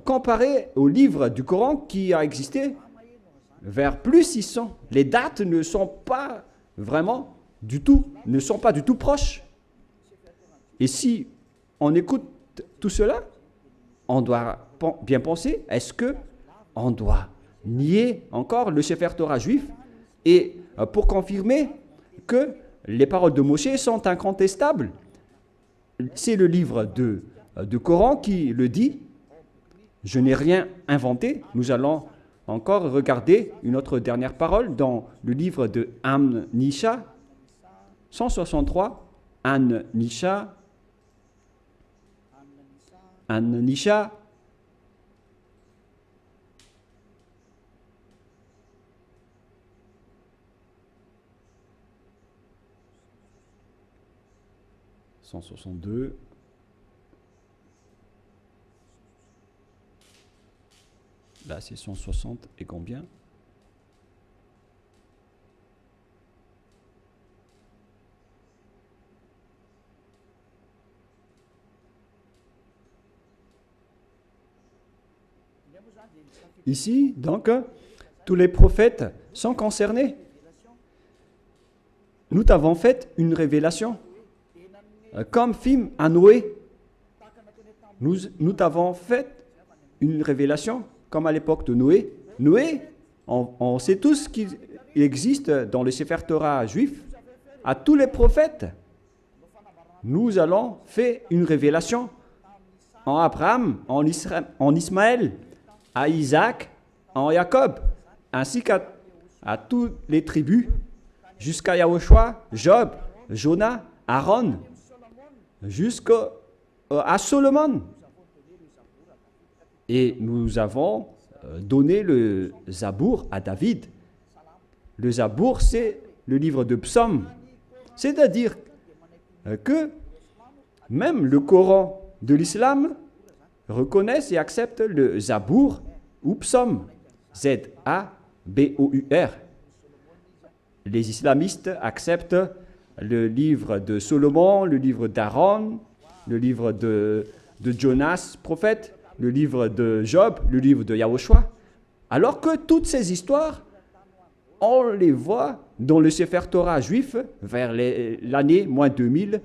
comparé au livre du Coran qui a existé vers plus 600. Les dates ne sont pas vraiment du tout proches. Et si on écoute tout cela, on doit bien penser, est-ce que on doit nier encore le Sefer Torah juif et pour confirmer que les paroles de Moshe sont incontestables? C'est le livre de Coran qui le dit. Je n'ai rien inventé. Nous allons encore regarder une autre dernière parole dans le livre de An-Nisha 163. An-Nisha 162. Là, c'est 160 et combien? Ici, donc, tous les prophètes sont concernés. Nous t'avons fait une révélation. Comme film à Noé, nous t'avons fait une révélation, comme à l'époque de Noé. Noé, on sait tous qu'il existe dans le Sefer Torah juif, à tous les prophètes, nous allons faire une révélation en Abraham, en Ismaël, à Isaac, en Jacob, ainsi qu'à toutes les tribus, jusqu'à Yahushua, Job, Jonah, Aaron, jusqu'à Solomon. Et nous avons donné le Zabour à David. Le Zabour, c'est le livre de psaumes. C'est-à-dire que même le Coran de l'islam reconnaît et accepte le Zabour ou psaume. Z-A-B-O-U-R. Les islamistes acceptent le livre de Solomon, le livre d'Aaron, le livre de Jonas, prophète, le livre de Job, le livre de Yahushua. Alors que toutes ces histoires, on les voit dans le Sefer Torah juif vers l'année moins 2000,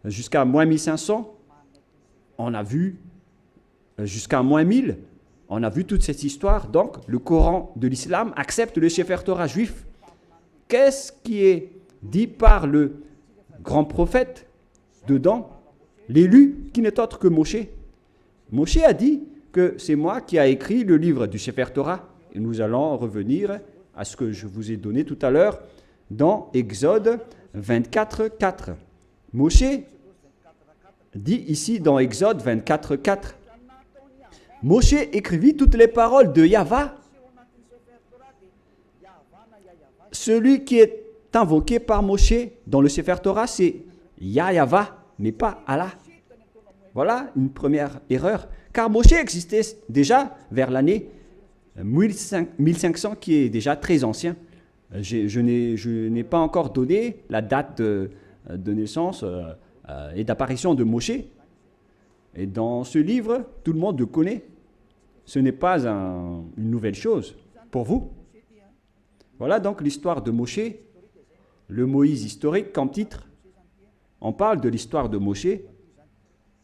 jusqu'à moins 1500. On a vu jusqu'à moins 1000. On a vu toute cette histoire. Donc, le Coran de l'islam accepte le Sefer Torah juif. Qu'est-ce qui est dit par le grand prophète dedans? L'élu qui n'est autre que Moshe. Moshe a dit que c'est moi qui a écrit le livre du Sefer Torah. Et nous allons revenir à ce que je vous ai donné tout à l'heure dans Exode 24, 4. Moshe dit ici dans Exode 24, 4. Moshe écrivit toutes les paroles de Yahva. Celui qui est invoqué par Moshe dans le Sefer Torah, c'est Yahva, mais pas Allah. Voilà une première erreur. Car Moshe existait déjà vers l'année 1500, qui est déjà très ancien. Je n'ai pas encore donné la date de naissance et d'apparition de Moshe. Et dans ce livre, tout le monde le connaît. Ce n'est pas une nouvelle chose pour vous. Voilà donc l'histoire de Moshe, le Moïse historique comme titre. On parle de l'histoire de Moshe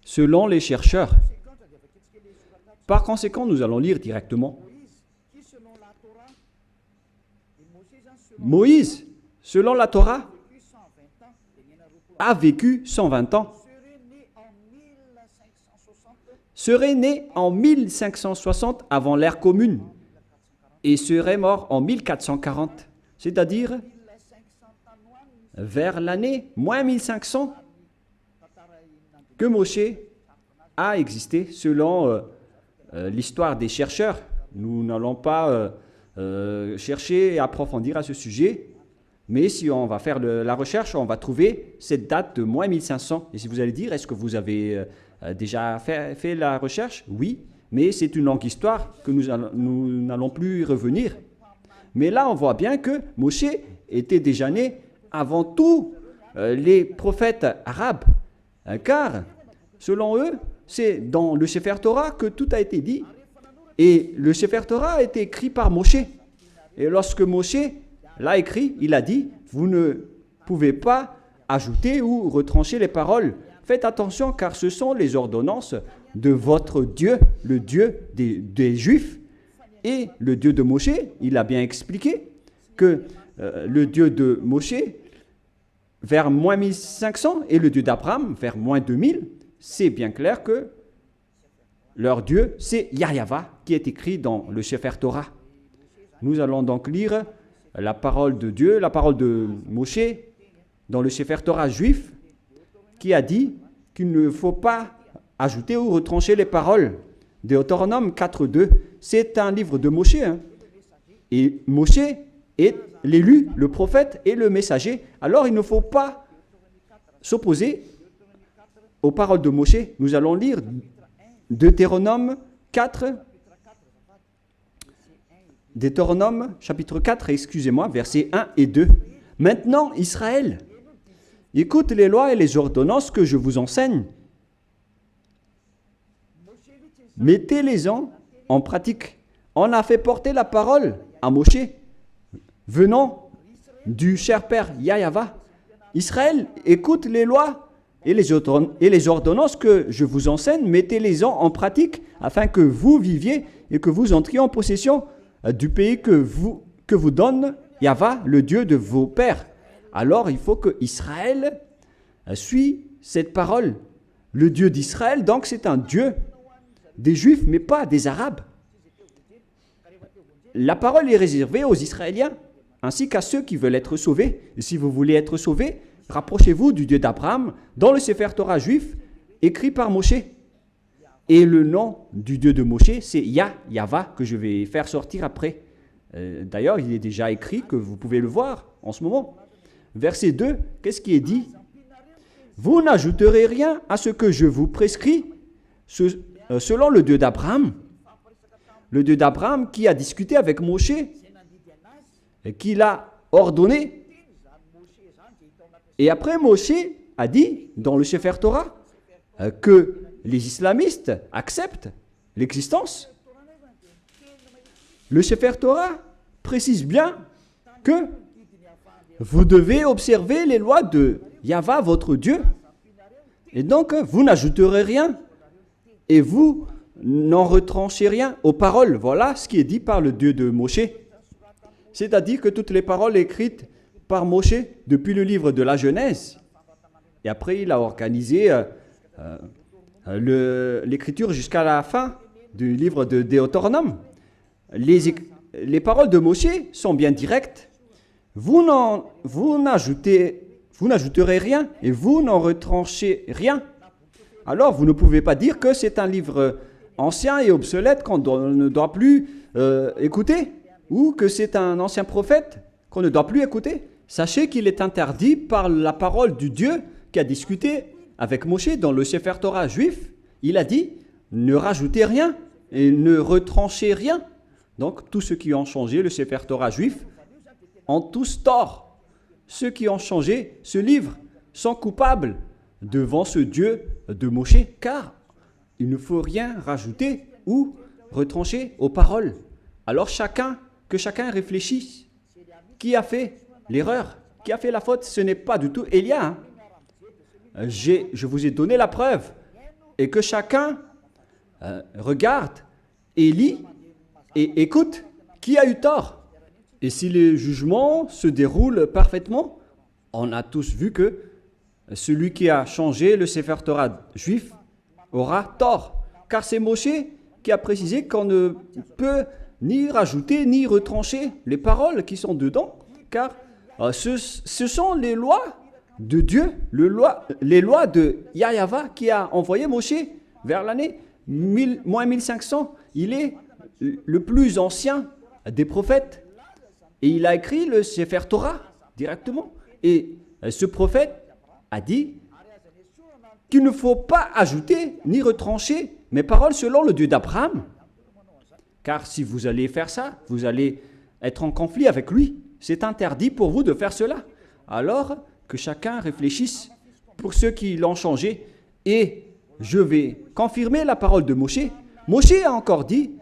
selon les chercheurs. Par conséquent, nous allons lire directement. Moïse, selon la Torah, a vécu 120 ans, serait né en 1560 avant l'ère commune et serait mort en 1440, c'est-à-dire vers l'année moins 1500 que Moshe a existé selon l'histoire des chercheurs. Nous n'allons pas chercher et approfondir à ce sujet, mais si on va faire la recherche, on va trouver cette date de moins 1500. Et si vous allez dire, est-ce que vous avez déjà fait la recherche? Oui, mais c'est une longue histoire que nous n'allons plus y revenir. Mais là, on voit bien que Moshe était déjà né avant tous les prophètes arabes, car selon eux, c'est dans le Sefer Torah que tout a été dit. Et le Sefer Torah a été écrit par Moshe. Et lorsque Moshe l'a écrit, il a dit, vous ne pouvez pas ajouter ou retrancher les paroles. Faites attention car ce sont les ordonnances de votre Dieu, le Dieu des Juifs. Et le Dieu de Moshe, il a bien expliqué que le Dieu de Moshe, vers moins 1500, et le Dieu d'Abraham, vers moins 2000, c'est bien clair que leur Dieu, c'est Yahva, qui est écrit dans le Sefer Torah. Nous allons donc lire la parole de Dieu, la parole de Moshe, dans le Sefer Torah juif, qui a dit qu'il ne faut pas ajouter ou retrancher les paroles. Deutéronome 4.2, c'est un livre de Moshe. Et Moshe est l'élu, le prophète et le messager. Alors il ne faut pas s'opposer aux paroles de Moshe. Nous allons lire Deutéronome 4, Deutéronome chapitre 4, excusez-moi, versets 1 et 2. Maintenant, Israël, écoute les lois et les ordonnances que je vous enseigne. Mettez-les-en en pratique. On a fait porter la parole à Moshe, venant du cher père Yahva. Israël, écoute les lois et les ordonnances que je vous enseigne, mettez-les-en en pratique afin que vous viviez et que vous entriez en possession du pays que vous donne Yahva, le Dieu de vos pères. Alors il faut que Israël suit cette parole. Le Dieu d'Israël, donc c'est un Dieu des Juifs, mais pas des Arabes. La parole est réservée aux Israéliens, ainsi qu'à ceux qui veulent être sauvés. Et si vous voulez être sauvés, rapprochez-vous du Dieu d'Abraham dans le Sefer Torah juif, écrit par Moshe. Et le nom du Dieu de Moshe, c'est Yahva, que je vais faire sortir après. D'ailleurs, il est déjà écrit, que vous pouvez le voir en ce moment. Verset 2, qu'est-ce qui est dit? Vous n'ajouterez rien à ce que je vous prescris, selon le Dieu d'Abraham. Le Dieu d'Abraham qui a discuté avec Moshe, et qui l'a ordonné. Et après, Moshe a dit, dans le Sefer Torah, que les islamistes acceptent l'existence. Le Sefer Torah précise bien que vous devez observer les lois de Yahva, votre Dieu. Et donc, vous n'ajouterez rien et vous n'en retranchez rien aux paroles. Voilà ce qui est dit par le Dieu de Moshe. C'est-à-dire que toutes les paroles écrites par Moshe depuis le livre de la Genèse. Et après, il a organisé l'écriture jusqu'à la fin du livre de Deutéronome. Les paroles de Moshe sont bien directes. Vous n'ajouterez rien et vous n'en retranchez rien. Alors, vous ne pouvez pas dire que c'est un livre ancien et obsolète qu'on ne doit plus écouter, ou que c'est un ancien prophète qu'on ne doit plus écouter. Sachez qu'il est interdit par la parole du Dieu qui a discuté avec Moshe dans le Sefer Torah juif. Il a dit, ne rajoutez rien et ne retranchez rien. Donc, tous ceux qui ont changé le Sefer Torah juif ont tous tort. Ceux qui ont changé ce livre sont coupables devant ce Dieu de Moshe, car il ne faut rien rajouter ou retrancher aux paroles. Alors que chacun réfléchisse. Qui a fait l'erreur? Qui a fait la faute? Ce n'est pas du tout Élia. Je vous ai donné la preuve. Et que chacun regarde et lit et écoute qui a eu tort. Et si les jugements se déroulent parfaitement, on a tous vu que celui qui a changé le Sefer Torah juif aura tort. Car c'est Moshe qui a précisé qu'on ne peut ni rajouter ni retrancher les paroles qui sont dedans. Car ce sont les lois de Dieu, les lois de Yahva qui a envoyé Moshe vers l'année 1500. Il est le plus ancien des prophètes. Et il a écrit le Sefer Torah directement. Et ce prophète a dit qu'il ne faut pas ajouter ni retrancher mes paroles selon le Dieu d'Abraham. Car si vous allez faire ça, vous allez être en conflit avec lui. C'est interdit pour vous de faire cela. Alors que chacun réfléchisse pour ceux qui l'ont changé. Et je vais confirmer la parole de Moshe. Moshe a encore dit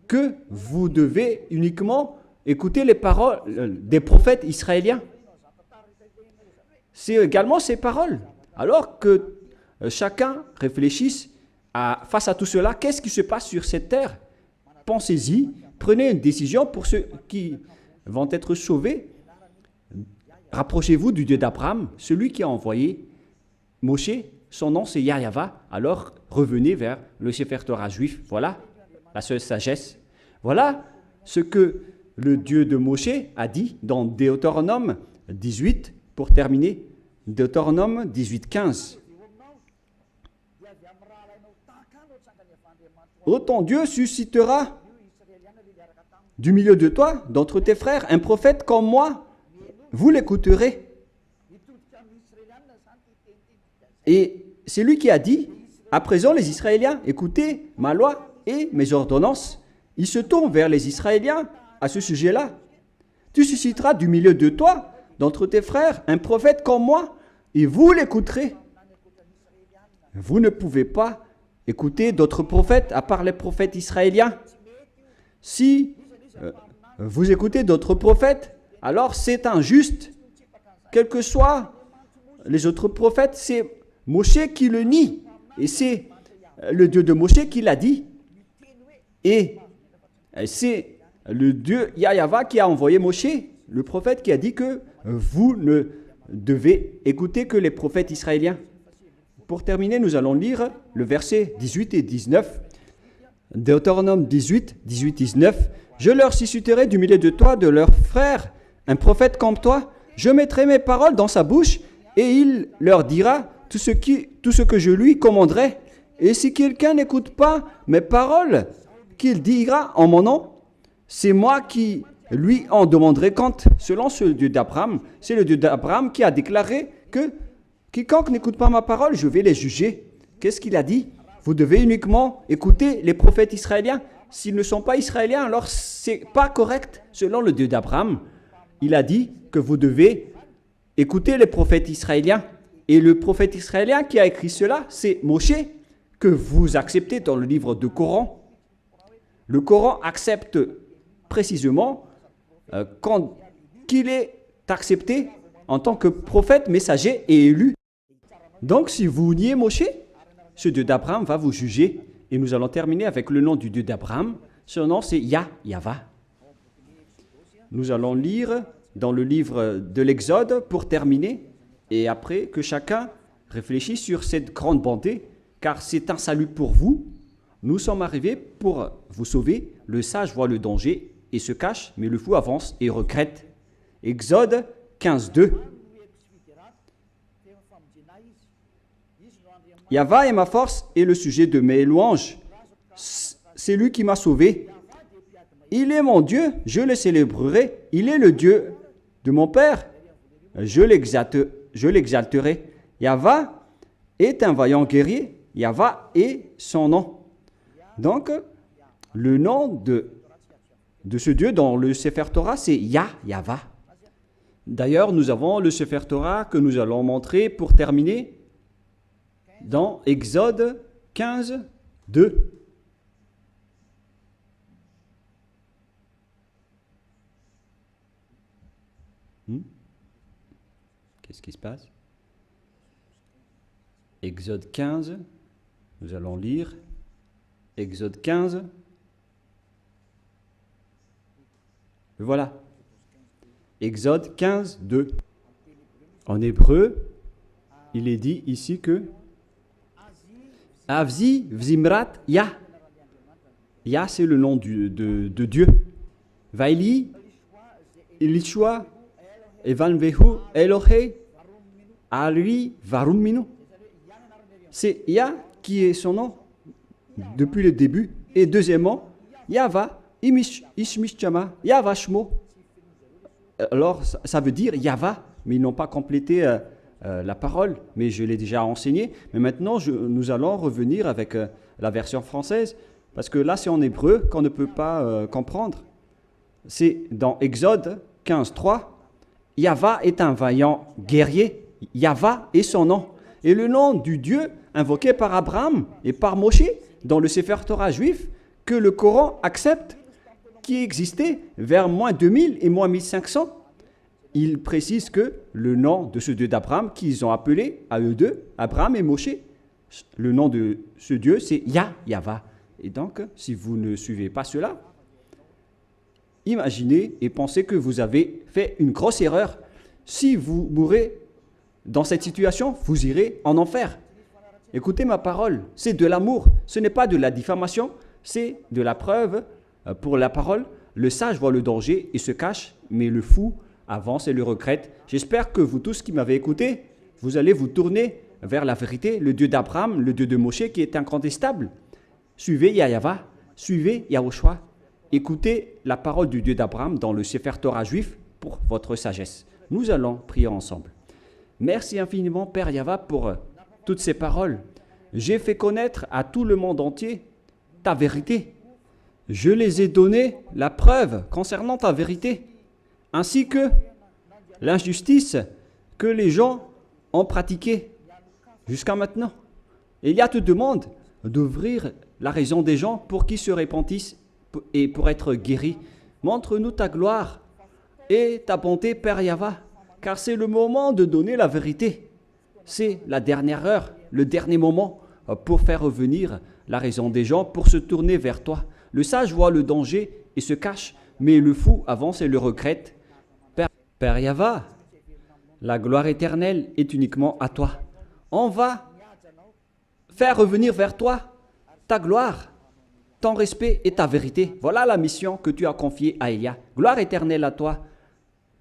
que vous devez uniquement écouter les paroles des prophètes israéliens. C'est également ces paroles. Alors que chacun réfléchisse face à tout cela, qu'est-ce qui se passe sur cette terre? Pensez-y, prenez une décision pour ceux qui vont être sauvés. Rapprochez-vous du Dieu d'Abraham, celui qui a envoyé Moshe, son nom c'est Yahva. Alors revenez vers le Sefer Torah juif. Voilà la seule sagesse. Voilà ce que le Dieu de Moshe a dit dans Deutéronome 18, pour terminer, Deutéronome 18, 15. « Ton Dieu suscitera du milieu de toi, d'entre tes frères, un prophète comme moi. Vous l'écouterez. » Et c'est lui qui a dit, « À présent, les Israéliens, écoutez ma loi et mes ordonnances. » Il se tourne vers les Israéliens à ce sujet-là. « Tu susciteras du milieu de toi, d'entre tes frères, un prophète comme moi, et vous l'écouterez. » Vous ne pouvez pas écouter d'autres prophètes à part les prophètes israéliens. Si vous écoutez d'autres prophètes, alors c'est injuste. Quels que soient les autres prophètes, c'est Moshe qui le nie. Et c'est le Dieu de Moshe qui l'a dit. Et c'est le Dieu Yahva qui a envoyé Moshe, le prophète, qui a dit que vous ne devez écouter que les prophètes israéliens. Pour terminer, nous allons lire le verset 18 et 19. Deutéronome 18, 18, 19. « Je leur susciterai du milieu de toi, de leurs frères, un prophète comme toi. Je mettrai mes paroles dans sa bouche et il leur dira tout ce que je lui commanderai. Et si quelqu'un n'écoute pas mes paroles qu'il dira en mon nom, c'est moi qui lui en demanderai compte. » Selon ce Dieu d'Abraham, c'est le Dieu d'Abraham qui a déclaré que quiconque n'écoute pas ma parole, je vais les juger. Qu'est-ce qu'il a dit? Vous devez uniquement écouter les prophètes israéliens. S'ils ne sont pas israéliens, alors c'est pas correct. Selon le Dieu d'Abraham, il a dit que vous devez écouter les prophètes israéliens. Et le prophète israélien qui a écrit cela, c'est Moshe, que vous acceptez dans le livre de Coran. Le Coran accepte précisément qu'il est accepté en tant que prophète, messager et élu. Donc, si vous niez Moshe, ce Dieu d'Abraham va vous juger. Et nous allons terminer avec le nom du Dieu d'Abraham. Son nom, c'est Yahva. Nous allons lire dans le livre de l'Exode pour terminer. Et après, que chacun réfléchisse sur cette grande bonté, car c'est un salut pour vous. Nous sommes arrivés pour vous sauver. Le sage voit le danger et se cache, mais le fou avance et regrette. Exode 15, 2. Yahva est ma force et le sujet de mes louanges. C'est lui qui m'a sauvé. Il est mon Dieu, je le célébrerai. Il est le Dieu de mon Père. Je l'exalterai. Yahva est un vaillant guerrier. Yahva est son nom. Donc, le nom de ce Dieu dans le Sefer Torah, c'est Yahva. D'ailleurs, nous avons le Sefer Torah que nous allons montrer pour terminer dans Exode 15, 2. Qu'est-ce qui se passe? Exode 15, nous allons lire Exode 15. Voilà. Exode 15, 2. En hébreu, il est dit ici que Avzi Vzimrat Yah. Yah, c'est le nom de Dieu. Vaili, Ilishua, Evanvehu, Elohe, Alui, Varuminu. C'est Yah qui est son nom depuis le début. Et deuxièmement, Yahva, Ishmishchama, Yahva Shmo. Alors, ça veut dire Yahva, mais ils n'ont pas complété la parole, mais je l'ai déjà enseigné. Mais maintenant, nous allons revenir avec la version française, parce que là, c'est en hébreu qu'on ne peut pas comprendre. C'est dans Exode 15, 3. Yahva est un vaillant guerrier. Yahva est son nom. Et le nom du Dieu invoqué par Abraham et par Moshe dans le Sefer Torah juif que le Coran accepte, qui existait vers moins 2000 et moins 1500. Il précise que le nom de ce Dieu d'Abraham qu'ils ont appelé à eux deux, Abraham et Moshe, le nom de ce Dieu, c'est Yahva. Et donc, si vous ne suivez pas cela, imaginez et pensez que vous avez fait une grosse erreur. Si vous mourrez dans cette situation, vous irez en enfer. Écoutez ma parole, c'est de l'amour, ce n'est pas de la diffamation, c'est de la preuve pour la parole. Le sage voit le danger et se cache, mais le fou avance et le regrette. J'espère que vous tous qui m'avez écouté, vous allez vous tourner vers la vérité, le Dieu d'Abraham, le Dieu de Moshe qui est incontestable. Suivez Yahva, suivez Yahushua. Écoutez la parole du Dieu d'Abraham dans le Sefer Torah juif pour votre sagesse. Nous allons prier ensemble. Merci infiniment, Père Yahva, pour toutes ces paroles. J'ai fait connaître à tout le monde entier ta vérité. Je les ai donné la preuve concernant ta vérité, ainsi que l'injustice que les gens ont pratiquée jusqu'à maintenant. Et il te demande d'ouvrir la raison des gens pour qu'ils se repentissent et pour être guéris. Montre-nous ta gloire et ta bonté, Père Yahva, car c'est le moment de donner la vérité. C'est la dernière heure, le dernier moment pour faire revenir la raison des gens, pour se tourner vers toi. Le sage voit le danger et se cache, mais le fou avance et le regrette. Père Yahva, la gloire éternelle est uniquement à toi. On va faire revenir vers toi ta gloire, ton respect et ta vérité. Voilà la mission que tu as confiée à Elia. Gloire éternelle à toi,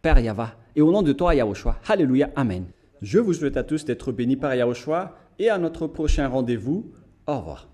Père Yahva. Et au nom de toi, Yahushua. Alléluia. Amen. Je vous souhaite à tous d'être bénis par Yahushua et à notre prochain rendez-vous. Au revoir.